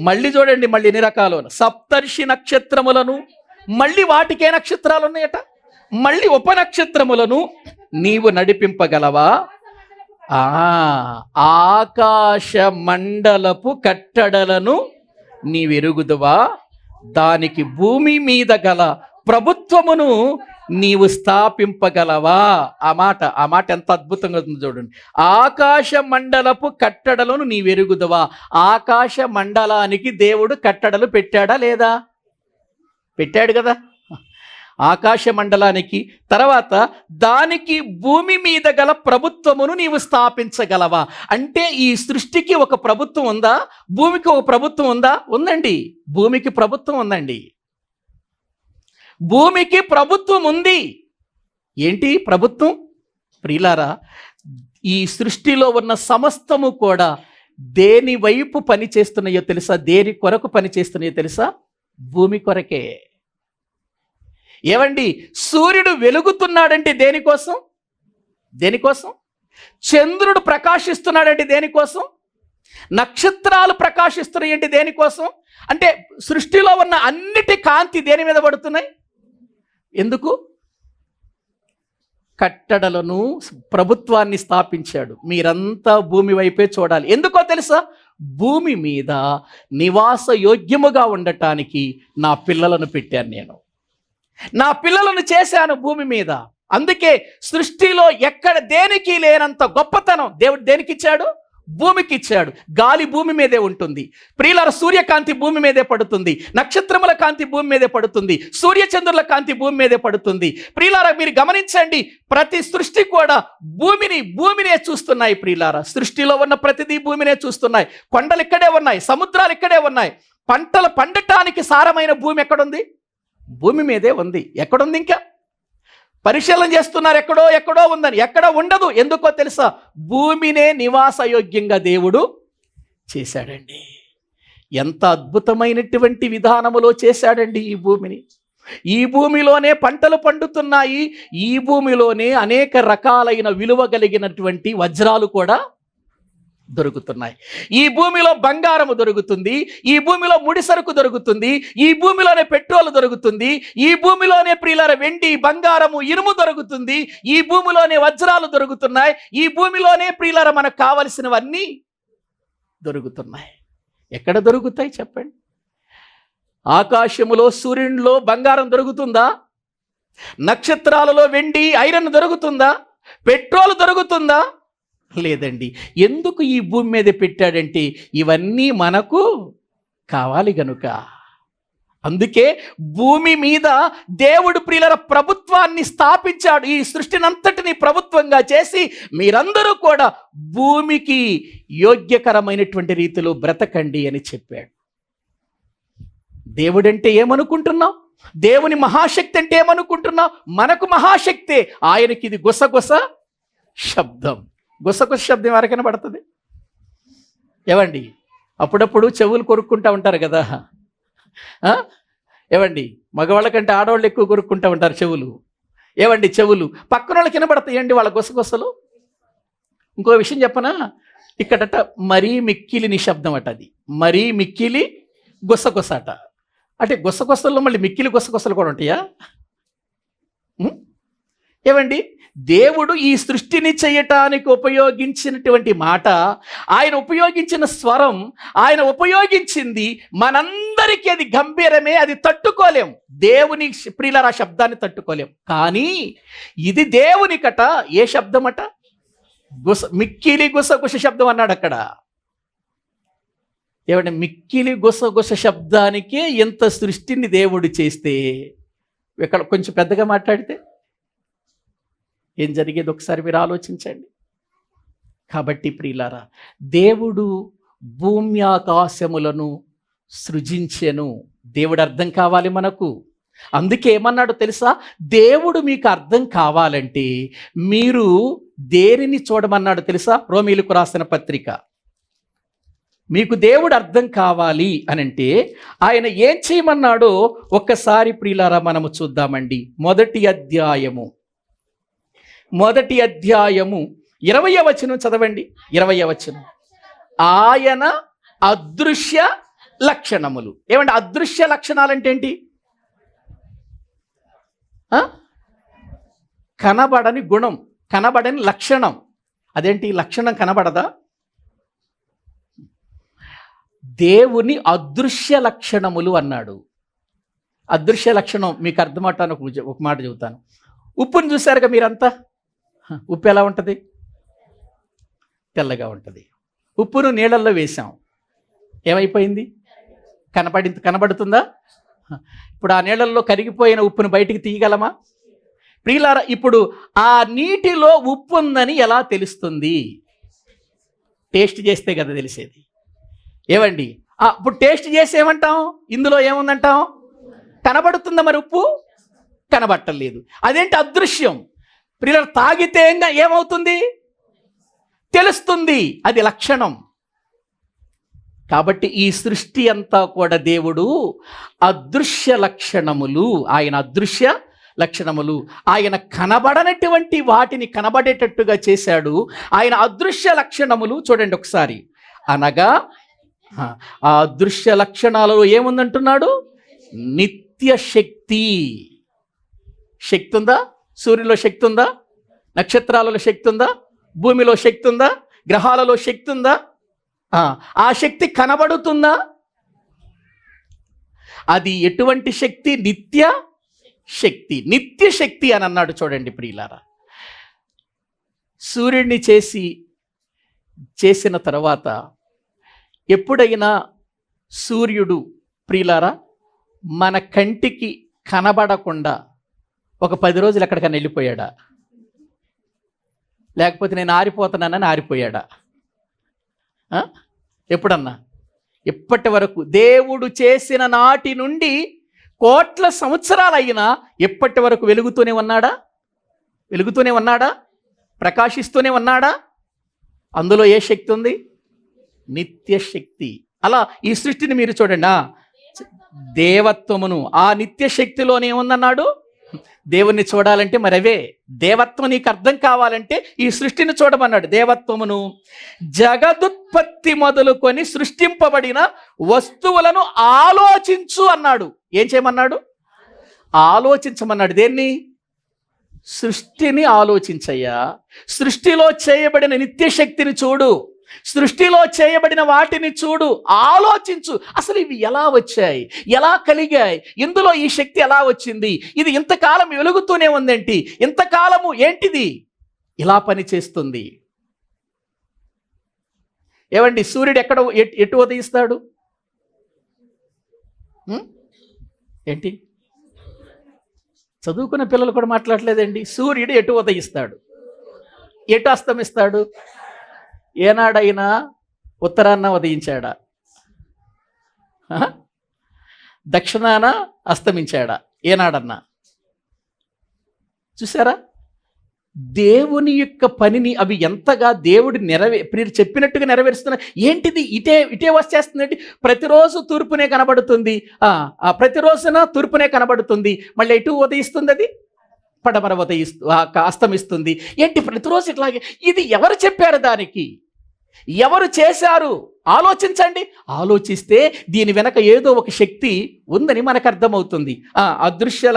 మళ్ళీ చూడండి, మళ్ళీ ఎన్ని రకాలు. సప్తర్షి నక్షత్రములను, మళ్ళీ వాటికే నక్షత్రాలు ఉన్నాయట. మళ్ళీ ఉపనక్షత్రములను నీవు నడిపింపగలవా? ఆకాశ మండలపు కట్టడలను నీవెరుగుదువా? దానికి భూమి మీద గల ప్రభుత్వమును నీవు స్థాపింపగలవా? ఆ మాట ఎంత అద్భుతంగా ఉంది చూడండి. ఆకాశ మండలపు కట్టడలను నీవెరుగుదువా? ఆకాశ మండలానికి దేవుడు కట్టడలు పెట్టాడా లేదా? పెట్టాడు కదా. ఆకాశ మండలానికి. తర్వాత దానికి భూమి మీద గల ప్రభుత్వమును నీవు స్థాపించగలవా? అంటే ఈ సృష్టికి ఒక ప్రభుత్వం ఉందా? భూమికి ఒక ప్రభుత్వం ఉందా? ఉందండి. భూమికి ప్రభుత్వం ఉందండి. భూమికి ప్రభుత్వం ఉంది. ఏంటి ప్రభుత్వం? ప్రియులారా, ఈ సృష్టిలో ఉన్న సమస్తము కూడా దేని వైపు పని చేస్తున్నాయో తెలుసా? దేని కొరకు పని చేస్తున్నాయో తెలుసా? భూమి కొరకే. ఏవండి, సూర్యుడు వెలుగుతున్నాడంటే దేనికోసం? చంద్రుడు ప్రకాశిస్తున్నాడంటే దేనికోసం? నక్షత్రాలు ప్రకాశిస్తున్నాయంటే దేనికోసం? అంటే సృష్టిలో ఉన్న అన్నిటి కాంతి దేని మీద పడుతున్నాయి? ఎందుకు? కట్టడలను, ప్రభుత్వాన్ని స్థాపించాడు. మీరంతా భూమి వైపే చూడాలి. ఎందుకో తెలుసా? భూమి మీద నివాస యోగ్యముగా ఉండటానికి నా పిల్లలను పెట్టాను. నేను నా పిల్లలను చేశాను భూమి మీద. అందుకే సృష్టిలో ఎక్కడ దేనికి లేనంత గొప్పతనం దేవుడు దేనికి ఇచ్చాడు? భూమికి ఇచ్చాడు. గాలి భూమి మీదే ఉంటుంది ప్రియులారా. సూర్యకాంతి భూమి మీదే పడుతుంది. నక్షత్రముల కాంతి భూమి మీదే పడుతుంది. సూర్యచంద్రుల కాంతి భూమి మీదే పడుతుంది. ప్రియులారా, మీరు గమనించండి, ప్రతి సృష్టి కూడా భూమినే చూస్తున్నాయి. ప్రియులారా, సృష్టిలో ఉన్న ప్రతిదీ భూమినే చూస్తున్నాయి. కొండలు ఇక్కడే ఉన్నాయి, సముద్రాలు ఇక్కడే ఉన్నాయి. పంటలు పండటానికి సారమైన భూమి ఎక్కడుంది? భూమి మీదే ఉంది. ఎక్కడుంది? ఇంకా పరిశీలన చేస్తున్నారు, ఎక్కడో ఉందని. ఎక్కడ ఉండదు. ఎందుకో తెలుసా? భూమినే నివాసయోగ్యంగా దేవుడు చేశాడండి. ఎంత అద్భుతమైనటువంటి విధానములో చేశాడండి ఈ భూమిని. ఈ భూమిలోనే పంటలు పండుతున్నాయి. ఈ భూమిలోనే అనేక రకాలైన విలువ కలిగినటువంటి వజ్రాలు కూడా దొరుకుతున్నాయి. ఈ భూమిలో బంగారము దొరుకుతుంది. ఈ భూమిలో ముడి సరుకు దొరుకుతుంది. ఈ భూమిలోనే పెట్రోల్ దొరుకుతుంది. ఈ భూమిలోనే ప్రియులార వెండి, బంగారము, ఇనుము దొరుకుతుంది. ఈ భూమిలోనే వజ్రాలు దొరుకుతున్నాయి. ఈ భూమిలోనే ప్రియులార మనకు కావలసినవన్నీ దొరుకుతున్నాయి. ఎక్కడ దొరుకుతాయి చెప్పండి? ఆకాశములో, సూర్యునిలో బంగారం దొరుకుతుందా? నక్షత్రాలలో వెండి, ఐరన్ దొరుకుతుందా? పెట్రోల్ దొరుకుతుందా? లేదండి. ఎందుకు ఈ భూమి మీద పెట్టాడంటే ఇవన్నీ మనకు కావాలి గనుక. అందుకే భూమి మీద దేవుడు ప్రియుల ప్రభుత్వాన్ని స్థాపించాడు. ఈ సృష్టినంతటిని ప్రభుత్వంగా చేసి మీరందరూ కూడా భూమికి యోగ్యకరమైనటువంటి రీతిలో బ్రతకండి అని చెప్పాడు. దేవుడంటే ఏమనుకుంటున్నావు? దేవుని మహాశక్తి అంటే ఏమనుకుంటున్నావు? మనకు మహాశక్తే. ఆయనకి ఇది గుసగుస శబ్దం. గుసగుస శబ్దం ఎవరికైనా పడుతుంది? ఏవండి, అప్పుడప్పుడు చెవులు కొరుక్కుంటూ ఉంటారు కదా. ఏవండి, మగవాళ్ళ కంటే ఆడవాళ్ళు ఎక్కువ కొరుక్కుంటూ ఉంటారు చెవులు. ఏవండి, చెవులు పక్కన వాళ్ళకి వినబడతాయండి వాళ్ళ గుసగుసలు. ఇంకో విషయం చెప్పనా, ఇక్కడట మరీ మిక్కిలి నిశ్శబ్దం అట. అది మరీ మిక్కిలి గుసగుస అట. అంటే గుసగుసల్లో మళ్ళీ మిక్కిలి గుసగుసలు కూడా ఉంటాయా? ఏవండి, దేవుడు ఈ సృష్టిని చేయటానికి ఉపయోగించినటువంటి మాట, ఆయన ఉపయోగించిన స్వరం, ఆయన ఉపయోగించింది మనందరికీ అది గంభీరమే, అది తట్టుకోలేం. దేవుని ప్రియులారా శబ్దాన్ని తట్టుకోలేం. కానీ ఇది దేవునికట ఏ శబ్దం అట? మిక్కిలి గుసగుస శబ్దం అన్నాడు అక్కడ. ఏమంటే మిక్కిలి గుసగుస శబ్దానికే ఎంత సృష్టిని దేవుడు చేస్తే, ఇక్కడ కొంచెం పెద్దగా మాట్లాడితే ఏం జరిగేది ఒకసారి మీరు ఆలోచించండి. కాబట్టి ప్రియులారా, దేవుడు భూమి ఆకాశములను సృజించెను. దేవుడు అర్థం కావాలి మనకు. అందుకే ఏమన్నాడు తెలుసా? దేవుడు మీకు అర్థం కావాలంటే మీరు దేనిని చూడమన్నాడు తెలుసా? రోమీయులకు రాసిన పత్రిక. మీకు దేవుడు అర్థం కావాలి అనంటే ఆయన ఏం చేయమన్నాడో ఒక్కసారి ప్రియులారా మనము చూద్దామండి. మొదటి అధ్యాయము 20వ వచనం చదవండి. 20వ వచనం, ఆయన అదృశ్య లక్షణములు. ఏమంటే అదృశ్య లక్షణాలు అంటే ఏంటి? కనబడని గుణం, కనబడని లక్షణం. అదేంటి లక్షణం? కనబడదా? దేవుని అదృశ్య లక్షణములు అన్నాడు. అదృశ్య లక్షణం మీకు అర్థమవటానికి ఒక మాట చెబుతాను. ఉప్పును చూశారుగా మీరంతా. ఉప్పు ఎలా ఉంటుంది? తెల్లగా ఉంటుంది. ఉప్పును నీళ్ళల్లో వేసాం, ఏమైపోయింది? కనబడుతుందా? ఇప్పుడు ఆ నీళ్ళల్లో కరిగిపోయిన ఉప్పును బయటికి తీయగలమా? ప్రియులారా, ఇప్పుడు ఆ నీటిలో ఉప్పు ఉందని ఎలా తెలుస్తుంది? టేస్ట్ చేస్తే కదా తెలిసేది. ఏవండి, ఇప్పుడు టేస్ట్ చేసి ఏమంటాం? ఇందులో ఏముందంటాం? కనబడుతుందా? మరి ఉప్పు కనబట్టలేదు. అదేంటి? అదృశ్యం. ప్రియులారా, తాగితే ఏమవుతుంది? తెలుస్తుంది. అది లక్షణం. కాబట్టి ఈ సృష్టి అంతా కూడా దేవుడు అదృశ్య లక్షణములు, ఆయన అదృశ్య లక్షణములు, ఆయన కనబడనటువంటి వాటిని కనబడేటట్టుగా చేశాడు. ఆయన అదృశ్య లక్షణములు చూడండి ఒకసారి. అనగా ఆ అదృశ్య లక్షణాలలో ఏముందంటున్నాడు? నిత్య శక్తి. శక్తి ఉందా? సూర్యులో శక్తి ఉందా? నక్షత్రాలలో శక్తి ఉందా? భూమిలో శక్తి ఉందా? గ్రహాలలో శక్తి ఉందా? ఆ శక్తి కనబడుతుందా? అది ఎటువంటి శక్తి? నిత్య శక్తి. నిత్య శక్తి అని అన్నాడు. చూడండి ప్రియులారా, సూర్యుడిని చేసిన తర్వాత ఎప్పుడైనా సూర్యుడు ప్రియులారా మన కంటికి కనబడకుండా ఒక 10 రోజులు ఎక్కడికన్నా వెళ్ళిపోయాడా? లేకపోతే నేను ఆరిపోతున్నానని ఆరిపోయాడా? ఎప్పుడన్నా? ఇప్పటి వరకు దేవుడు చేసిన నాటి నుండి కోట్ల సంవత్సరాలు అయినా ఇప్పటి వరకు వెలుగుతూనే ఉన్నాడా? వెలుగుతూనే ఉన్నాడా? ప్రకాశిస్తూనే ఉన్నాడా? అందులో ఏ శక్తి ఉంది? నిత్య శక్తి. అలా ఈ సృష్టిని మీరు చూడండి. దేవత్వమును, ఆ నిత్య శక్తిలోనే ఉందన్నాడు. దేవుణ్ణి చూడాలంటే మరి అవే. దేవత్వం నీకు అర్థం కావాలంటే ఈ సృష్టిని చూడమన్నాడు. దేవత్వమును, జగదుత్పత్తి మొదలుకొని సృష్టింపబడిన వస్తువులను ఆలోచించు అన్నాడు. ఏం చేయమన్నాడు? ఆలోచించమన్నాడు. దేన్ని? సృష్టిని ఆలోచించయ్యా. సృష్టిలో చేయబడిన నిత్య శక్తిని చూడు, సృష్టిలో చేయబడిన వాటిని చూడు, ఆలోచించు. అసలు ఇవి ఎలా వచ్చాయి? ఎలా కలిగాయి? ఇందులో ఈ శక్తి ఎలా వచ్చింది? ఇది ఇంతకాలం వెలుగుతూనే ఉందేంటి? ఇంతకాలము ఏంటిది ఇలా పని చేస్తుంది? ఏమండి, సూర్యుడు ఎక్కడ ఎటు ఉదయిస్తాడు? ఏంటి? చదువుకున్న పిల్లలు కూడా మాట్లాడలేదండి. సూర్యుడు ఎటు ఉదయిస్తాడు, ఎటు అస్తమిస్తాడు? ఏనాడైనా ఉత్తరాన్న ఉదయించాడా? దక్షిణాన అస్తమించాడా ఏనాడన్నా? చూసారా? దేవుని యొక్క పనిని అవి ఎంతగా దేవుడు మీరు చెప్పినట్టుగా నెరవేరుస్తున్నా. ఏంటిది ఇటే వచ్చేస్తుందండి. ప్రతిరోజు తూర్పునే కనబడుతుంది, ప్రతిరోజున తూర్పునే కనబడుతుంది. మళ్ళీ ఎటు ఉదయిస్తుంది? అది పడమర అస్తమిస్తుంది. ఏంటి ప్రతిరోజు ఇట్లాగే? ఇది ఎవరు చెప్పారు? దానికి ఎవరు చేశారు? ఆలోచించండి. ఆలోచిస్తే దీని వెనక ఏదో ఒక శక్తి ఉందని మనకు అర్థమవుతుంది. అదృశ్య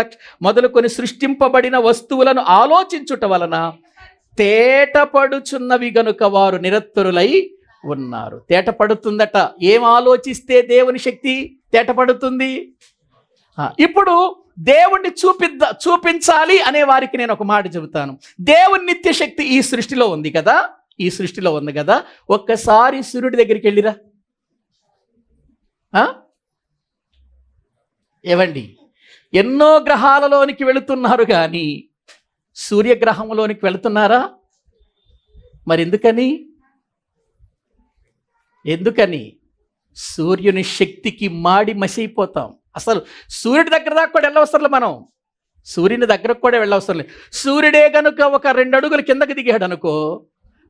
మొదలుకొని సృష్టింపబడిన వస్తువులను ఆలోచించుట వలన తేటపడుచున్నవి గనుక వారు నిరత్తరులై ఉన్నారు. తేటపడుతుందట. ఏం ఆలోచిస్తే దేవుని శక్తి తేటపడుతుంది? ఇప్పుడు దేవుణ్ణి చూపించాలి అనే వారికి నేను ఒక మాట చెబుతాను. దేవుని నిత్య శక్తి ఈ సృష్టిలో ఉంది కదా, ఈ సృష్టిలో ఉంది కదా. ఒక్కసారి సూర్యుడి దగ్గరికి వెళ్ళిరా. ఏవండి, ఎన్నో గ్రహాలలోనికి వెళుతున్నారు కానీ సూర్యగ్రహంలోనికి వెళుతున్నారా? మరి ఎందుకని? సూర్యుని శక్తికి మాడి మసైపోతాం. అసలు సూర్యుడి దగ్గర దాకా కూడా వెళ్ళవసరం. మనం సూర్యుని దగ్గరకు కూడా వెళ్ళవసరం లేదు. సూర్యుడే కనుక ఒక 2 అడుగులు కిందకి దిగాడు అనుకో,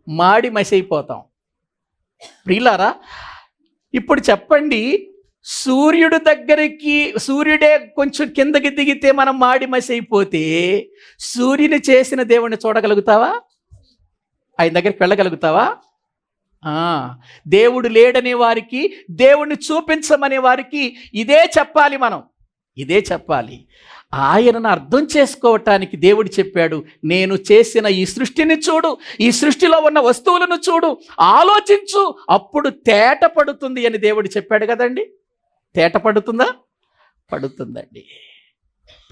మాడి మసైపోతాం. ప్రియులారా, ఇప్పుడు చెప్పండి, సూర్యుడే కొంచెం కిందకి దిగితే మనం మాడి మసైపోతే సూర్యుని చేసిన దేవుణ్ణి చూడగలుగుతావా? ఆయన దగ్గరికి వెళ్ళగలుగుతావా? దేవుడు లేడనే వారికి, దేవుణ్ణి చూపించమనే వారికి ఇదే చెప్పాలి. మనం ఇదే చెప్పాలి. ఆయనను అర్థం చేసుకోవటానికి దేవుడు చెప్పాడు, నేను చేసిన ఈ సృష్టిని చూడు, ఈ సృష్టిలో ఉన్న వస్తువులను చూడు, ఆలోచించు, అప్పుడు తేట పడుతుంది అని దేవుడు చెప్పాడు కదండి. తేట పడుతుందా? పడుతుందండి.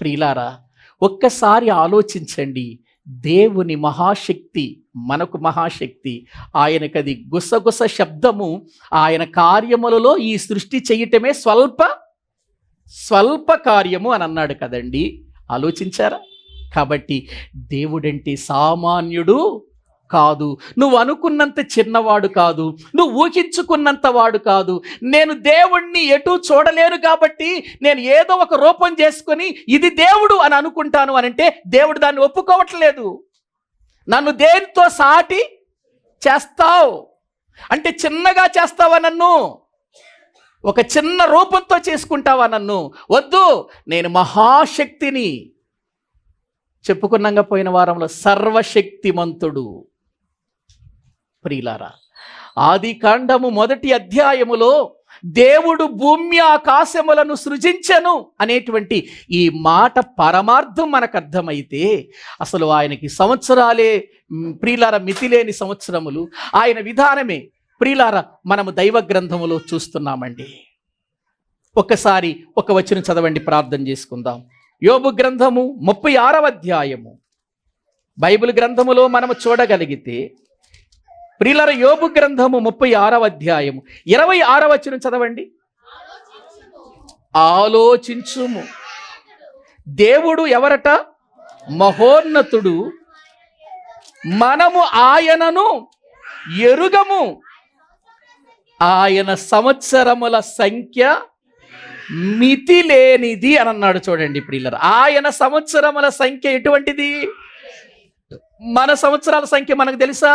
ప్రియులారా, ఒక్కసారి ఆలోచించండి. దేవుని మహాశక్తి మనకు మహాశక్తి. ఆయనకది గుసగుస శబ్దము. ఆయన కార్యములలో ఈ సృష్టి చేయటమే స్వల్ప కార్యము అని అన్నాడు కదండి. ఆలోచించారా? కాబట్టి దేవుడంటే సామాన్యుడు కాదు. నువ్వు అనుకున్నంత చిన్నవాడు కాదు, నువ్వు ఊహించుకున్నంత వాడు కాదు. నేను దేవుణ్ణి ఎటూ చూడలేను కాబట్టి నేను ఏదో ఒక రూపం చేసుకొని ఇది దేవుడు అని అనుకుంటాను అని అంటే దేవుడు దాన్ని ఒప్పుకోవట్లేదు. నన్ను దేనితో సాటి చేస్తావు అంటే చిన్నగా చేస్తావా? నన్ను ఒక చిన్న రూపంతో చేసుకుంటావా? నన్ను వద్దు, నేను మహాశక్తిని. చెప్పుకున్నాగా పోయిన వారంలో, సర్వశక్తిమంతుడు. ప్రియులారా, ఆదికాండము 1వ అధ్యాయములో దేవుడు భూమి ఆకాశములను సృజించెను అనేటువంటి ఈ మాట పరమార్థం మనకు అర్థమైతే అసలు ఆయనకి సంవత్సరాలే ప్రియులారా మితిలేని సంవత్సరములు. ఆయన విధానమే ప్రియులారా మనము దైవ గ్రంథములో చూస్తున్నామండి. ఒక్కసారి ఒక వచనం చదవండి, ప్రార్థన చేసుకుందాం. యోబు గ్రంథము 36వ అధ్యాయము. బైబిల్ గ్రంథములో మనము చూడగలిగితే ప్రియులారా, యోబు గ్రంథము 36వ అధ్యాయము 26వ వచనం చదవండి. ఆలోచించుము. దేవుడు ఎవరట? మహోన్నతుడు. మనము ఆయనను ఎరుగము. ఆయన సంవత్సరముల సంఖ్య మితి లేనిది అని అన్నాడు. చూడండి ప్రియులారా, ఆయన సంవత్సరముల సంఖ్య ఎటువంటిది? మన సంవత్సరాల సంఖ్య మనకు తెలుసా?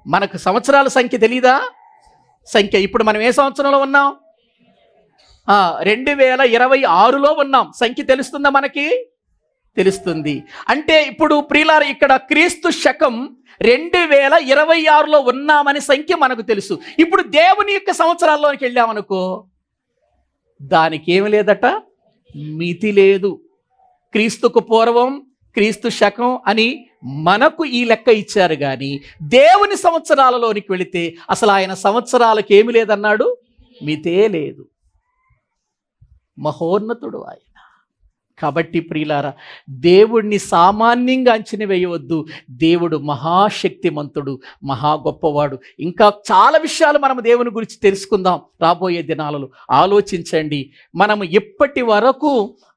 మనకు సంవత్సరాల సంఖ్య తెలీదా? ఇప్పుడు మనం ఏ సంవత్సరంలో ఉన్నాం? 2026లో ఉన్నాం. సంఖ్య తెలుస్తుందా? మనకి తెలుస్తుంది. అంటే ఇప్పుడు ప్రియులారా, ఇక్కడ క్రీస్తు శకం 2026లో ఉన్నామని సంఖ్య మనకు తెలుసు. ఇప్పుడు దేవుని యొక్క సంవత్సరాల్లోకి వెళ్ళామనుకో, దానికి ఏమి లేదట, మితి లేదు. క్రీస్తుకు పూర్వం, క్రీస్తు శకం అని మనకు ఈ లెక్క ఇచ్చారు కానీ దేవుని సంవత్సరాలలోనికి వెళితే అసలు ఆయన సంవత్సరాలకు ఏమి లేదన్నాడు, మితే లేదు. మహోన్నతుడు ఆయన. కాబట్టి ప్రియులారా, దేవుణ్ణి సామాన్యంగా అంచనా వేయవద్దు. దేవుడు మహాశక్తిమంతుడు, మహా గొప్పవాడు. ఇంకా చాలా విషయాలు మనం దేవుని గురించి తెలుసుకుందాం రాబోయే దినాలలో. ఆలోచించండి, మనము ఇప్పటి వరకు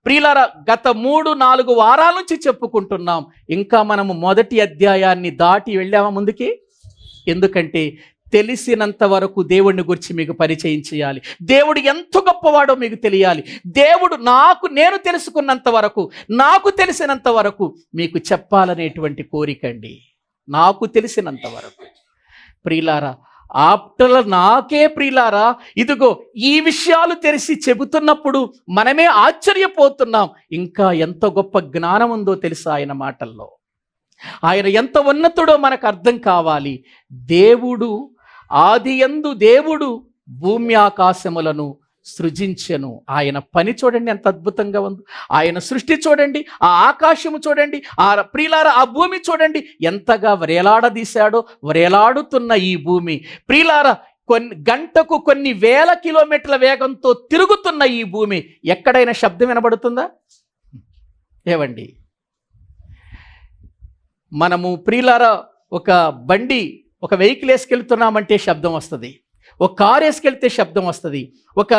ప్రియులారా గత 3-4 వారాల నుంచి చెప్పుకుంటున్నాం. ఇంకా మనము మొదటి అధ్యాయాన్ని దాటి వెళ్ళామా ముందుకి? ఎందుకంటే తెలిసినంత వరకు దేవుడిని గురించి మీకు పరిచయం చేయాలి. దేవుడు ఎంత గొప్పవాడో మీకు తెలియాలి. దేవుడు నేను తెలుసుకున్నంత వరకు, నాకు తెలిసినంత వరకు మీకు చెప్పాలనేటువంటి కోరికండి. నాకు తెలిసినంత వరకు ప్రియులారా, ఆప్టల నాకే ప్రియులారా, ఇదిగో ఈ విషయాలు తెలిసి చెబుతున్నప్పుడు మనమే ఆశ్చర్యపోతున్నాం. ఇంకా ఎంత గొప్ప జ్ఞానం ఉందో తెలుసా ఆయన మాటల్లో. ఆయన ఎంత ఉన్నతుడో మనకు అర్థం కావాలి. దేవుడు ఆదియందు దేవుడు భూమి ఆకాశములను సృజించెను. ఆయన పని చూడండి ఎంత అద్భుతంగా ఉంది. ఆయన సృష్టి చూడండి, ఆ ఆకాశము చూడండి, ఆ ప్రియులార ఆ భూమి చూడండి ఎంతగా వ్రేలాడదీశాడో. వ్రేలాడుతున్న ఈ భూమి ప్రియులార గంటకు కొన్ని వేల కిలోమీటర్ల వేగంతో తిరుగుతున్న ఈ భూమి ఎక్కడైనా శబ్దం వినబడుతుందా? ఏవండి, మనము ప్రియులార ఒక వెహికల్ వేసుకెళ్తున్నామంటే శబ్దం వస్తుంది, ఒక కారు వేసుకెళ్తే శబ్దం వస్తుంది, ఒక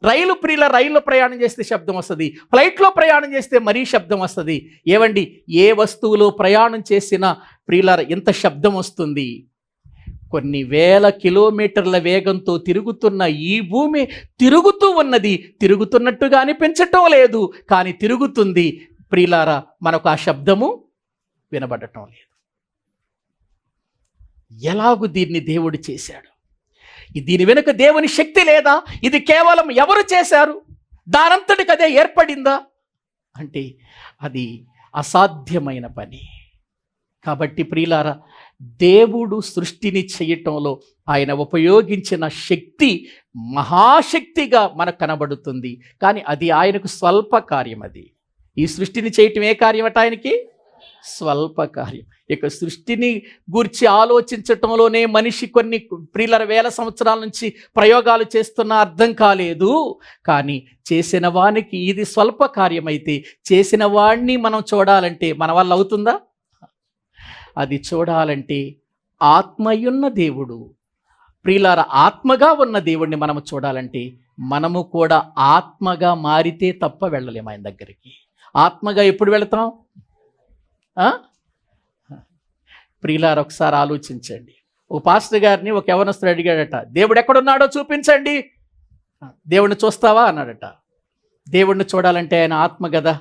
రైల్లో ప్రయాణం చేస్తే శబ్దం వస్తుంది, ఫ్లైట్లో ప్రయాణం చేస్తే మరీ శబ్దం వస్తుంది. ఏవండి, ఏ వస్తువులో ప్రయాణం చేసినా ప్రియులార ఎంత శబ్దం వస్తుంది. కొన్ని వేల కిలోమీటర్ల వేగంతో తిరుగుతున్న ఈ భూమి తిరుగుతూ ఉన్నది. తిరుగుతున్నట్టుగా అనిపించటం లేదు, కానీ తిరుగుతుంది. ప్రియులారా, మనకు ఆ శబ్దము వినబడటం లేదు. ఎలాగూ దీన్ని దేవుడు చేశాడు? దీని వెనుక దేవుని శక్తి లేదా? ఇది కేవలం ఎవరు చేశారు? దానంతటికి అదే ఏర్పడిందా అంటే అది అసాధ్యమైన పని. కాబట్టి ప్రియులారా, దేవుడు సృష్టిని చేయటంలో ఆయన ఉపయోగించిన శక్తి మహాశక్తిగా మనకు కనబడుతుంది. కానీ అది ఆయనకు స్వల్ప కార్యం. ఈ సృష్టిని చేయటం ఏ కార్యం ఆయనకి? స్వల్ప కార్యం. ఇక సృష్టిని గూర్చి ఆలోచించటంలోనే మనిషి కొన్ని ప్రియుల వేల సంవత్సరాల నుంచి ప్రయోగాలు చేస్తున్నా అర్థం కాలేదు. కానీ చేసిన వానికి ఇది స్వల్ప కార్యమైతే చేసిన వాడిని మనం చూడాలంటే మన వల్ల అవుతుందా? అది చూడాలంటే ఆత్మయున్న దేవుడు, ప్రియులార ఆత్మగా ఉన్న దేవుడిని మనము చూడాలంటే మనము కూడా ఆత్మగా మారితే తప్ప వెళ్ళలేము ఆయన దగ్గరికి. ఆత్మగా ఎప్పుడు వెళతాం? ప్రియులార ఒకసారి ఆలోచించండి. ఓ పాస్టర్ గారిని ఒక యవనస్తుడు అడిగాడట, దేవుడు ఎక్కడున్నాడో చూపించండి. దేవుడిని చూస్తావా అన్నాడట. దేవుడిని చూడాలంటే ఆయన ఆత్మ కదా.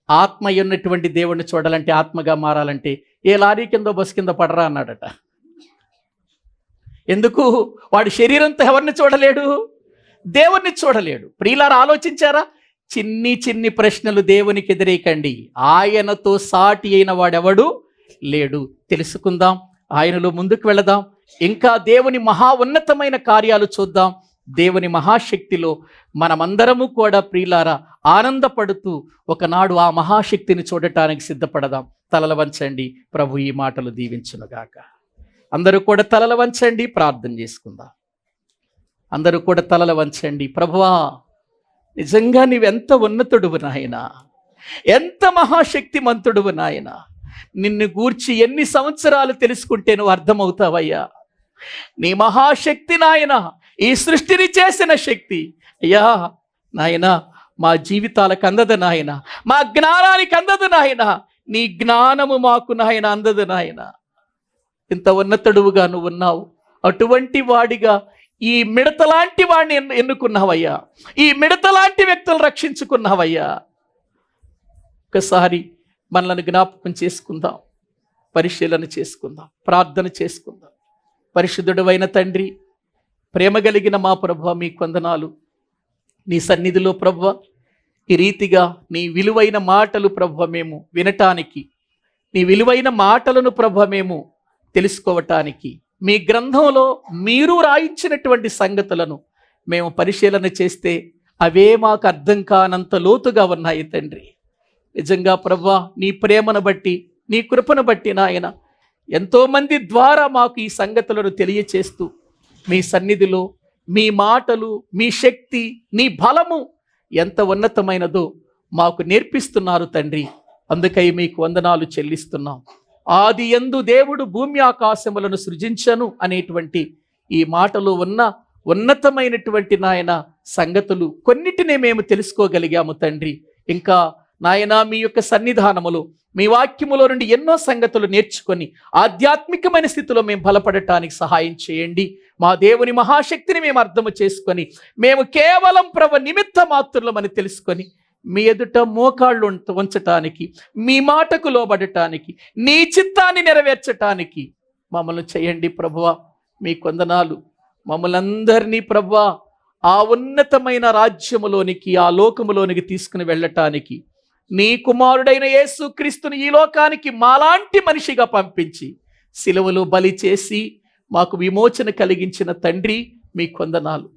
ఆత్మ ఉన్నటువంటి దేవుడిని చూడాలంటే ఆత్మగా మారాలంటే ఏ లారీ కింద బస్సు కింద పడరా అన్నాడట. ఎందుకు? వాడి శరీరంతో ఎవరిని చూడలేడు? దేవుణ్ణి చూడలేడు. ప్రియులారా ఆలోచించారా? చిన్ని ప్రశ్నలు దేవునికి ఎదురేకండి. ఆయనతో సాటి అయిన వాడెవడు లేడు. తెలుసుకుందాం, ఆయనలో ముందుకు వెళదాం, ఇంకా దేవుని మహా ఉన్నతమైన కార్యాలు చూద్దాం. దేవుని మహాశక్తిలో మనమందరము కూడా ప్రియులారా ఆనందపడుతూ ఒకనాడు ఆ మహాశక్తిని చూడటానికి సిద్ధపడదాం. తలలు వంచండి, ప్రభు ఈ మాటలు దీవించునుగాక. అందరూ కూడా తలలు వంచండి, ప్రార్థన చేసుకుందాం. అందరూ కూడా తలలు వంచండి. ప్రభువా, నిజంగా నీవెంత ఉన్నతుడువు నాయన, ఎంత మహాశక్తిమంతుడువు నాయన. నిన్ను గూర్చి ఎన్ని సంవత్సరాలు తెలుసుకుంటే నువ్వు అర్థమవుతావయ్యా. నీ మహాశక్తి నాయన, ఈ సృష్టిని చేసిన శక్తి అయ్యా నాయన, మా జీవితాలకు అందదు నాయన, మా జ్ఞానానికి అందదు నాయన. నీ జ్ఞానము మాకు నాయన అందదు నాయన. ఇంత ఉన్నతుడువుగా నువ్వు ఉన్నావు. అటువంటి వాడిగా ఈ మిడతలాంటి వాడిని ఎన్నుకున్నావయ్యా. ఈ మిడతలాంటి వ్యక్తులు రక్షించుకున్నావయ్యా. ఒకసారి మనల్ని జ్ఞాపకం చేసుకుందాం, పరిశీలన చేసుకుందాం, ప్రార్థన చేసుకుందాం. పరిశుద్ధుడు అయిన తండ్రి, ప్రేమ కలిగిన మా ప్రభువా, మీ వందనాలు. నీ సన్నిధిలో ప్రభువా ఈ రీతిగా నీ విలువైన మాటలు ప్రభువా మేము వినటానికి, నీ విలువైన మాటలను ప్రభువా మేము తెలుసుకోవటానికి, మీ గ్రంథంలో మీరు రాయించినటువంటి సంగతులను మేము పరిశీలన చేస్తే అవే మాకు అర్థం కానంత లోతుగా ఉన్నాయి తండ్రి. నిజంగా ప్రభువా, నీ ప్రేమను బట్టి, నీ కృపను బట్టి నాయన ఎంతోమంది ద్వారా మాకు ఈ సంగతులను తెలియచేస్తూ మీ సన్నిధిలో మీ మాటలు, మీ శక్తి, నీ బలము ఎంత ఉన్నతమైనదో మాకు నేర్పిస్తున్నారు తండ్రి. అందుకై మీకు వందనాలు చెల్లిస్తున్నాం. ఆది యందు దేవుడు భూమి ఆకాశములను సృజించను అనేటువంటి ఈ మాటలో ఉన్న ఉన్నతమైనటువంటి నాయన సంగతులు కొన్నిటినే మేము తెలుసుకోగలిగాము తండ్రి. ఇంకా నాయన మీ యొక్క సన్నిధానములో మీ వాక్యములో నుండి ఎన్నో సంగతులు నేర్చుకొని ఆధ్యాత్మికమైన స్థితిలో మేము బలపడటానికి సహాయం చేయండి. మా దేవుని మహాశక్తిని మేము అర్థము చేసుకొని మేము కేవలం ప్రభు నిమిత్త మాత్రులమని తెలుసుకొని మీ ఎదుట మోకాళ్ళు ఉంచటానికి, మీ మాటకు లోబడటానికి, నీ చిత్తాన్ని నెరవేర్చటానికి మమ్మల్ని చేయండి ప్రభువా. మీ వందనాలు. మమ్మల్ని అందరినీ ప్రభువా ఆ ఉన్నతమైన రాజ్యములోనికి, ఆ లోకములోనికి తీసుకుని వెళ్ళటానికి నీ కుమారుడైన యేసు క్రీస్తుని ఈ లోకానికి మాలాంటి మనిషిగా పంపించి సిలువలో బలి చేసి మాకు విమోచన కలిగించిన తండ్రి మీకు వందనాలు.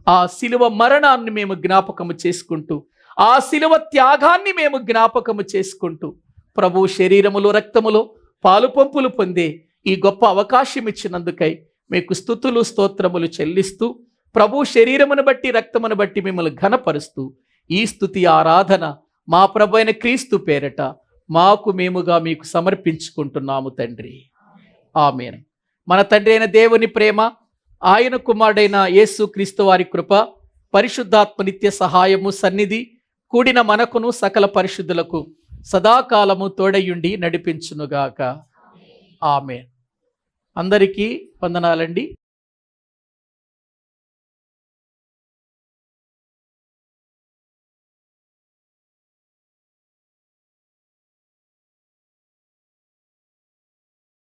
ఆ సిలువ మరణాన్ని మేము జ్ఞాపకము చేసుకుంటూ, ఆ సిలువ త్యాగాన్ని మేము జ్ఞాపకము చేసుకుంటూ ప్రభు శరీరములో రక్తములో పాలు పంపులు పొందే ఈ గొప్ప అవకాశం ఇచ్చినందుకై మీకు స్తుతులు స్తోత్రములు చెల్లిస్తూ ప్రభు శరీరమును బట్టి రక్తమును బట్టి మిమ్మల్ని ఘనపరుస్తూ ఈ స్తుతి ఆరాధన మా ప్రభు అయిన క్రీస్తు పేరట మాకు మేముగా మీకు సమర్పించుకుంటున్నాము తండ్రి. ఆమేన్. మన తండ్రి అయిన దేవుని ప్రేమ, ఆయన కుమారుడైన యేసు క్రీస్తు వారి కృప, పరిశుద్ధాత్మ నిత్య సహాయము సన్నిధి కూడిన మనకును సకల పరిశుద్ధులకు సదాకాలము తోడయుండి నడిపించునుగాక. ఆమేన్. అందరికీ వందనాలండి.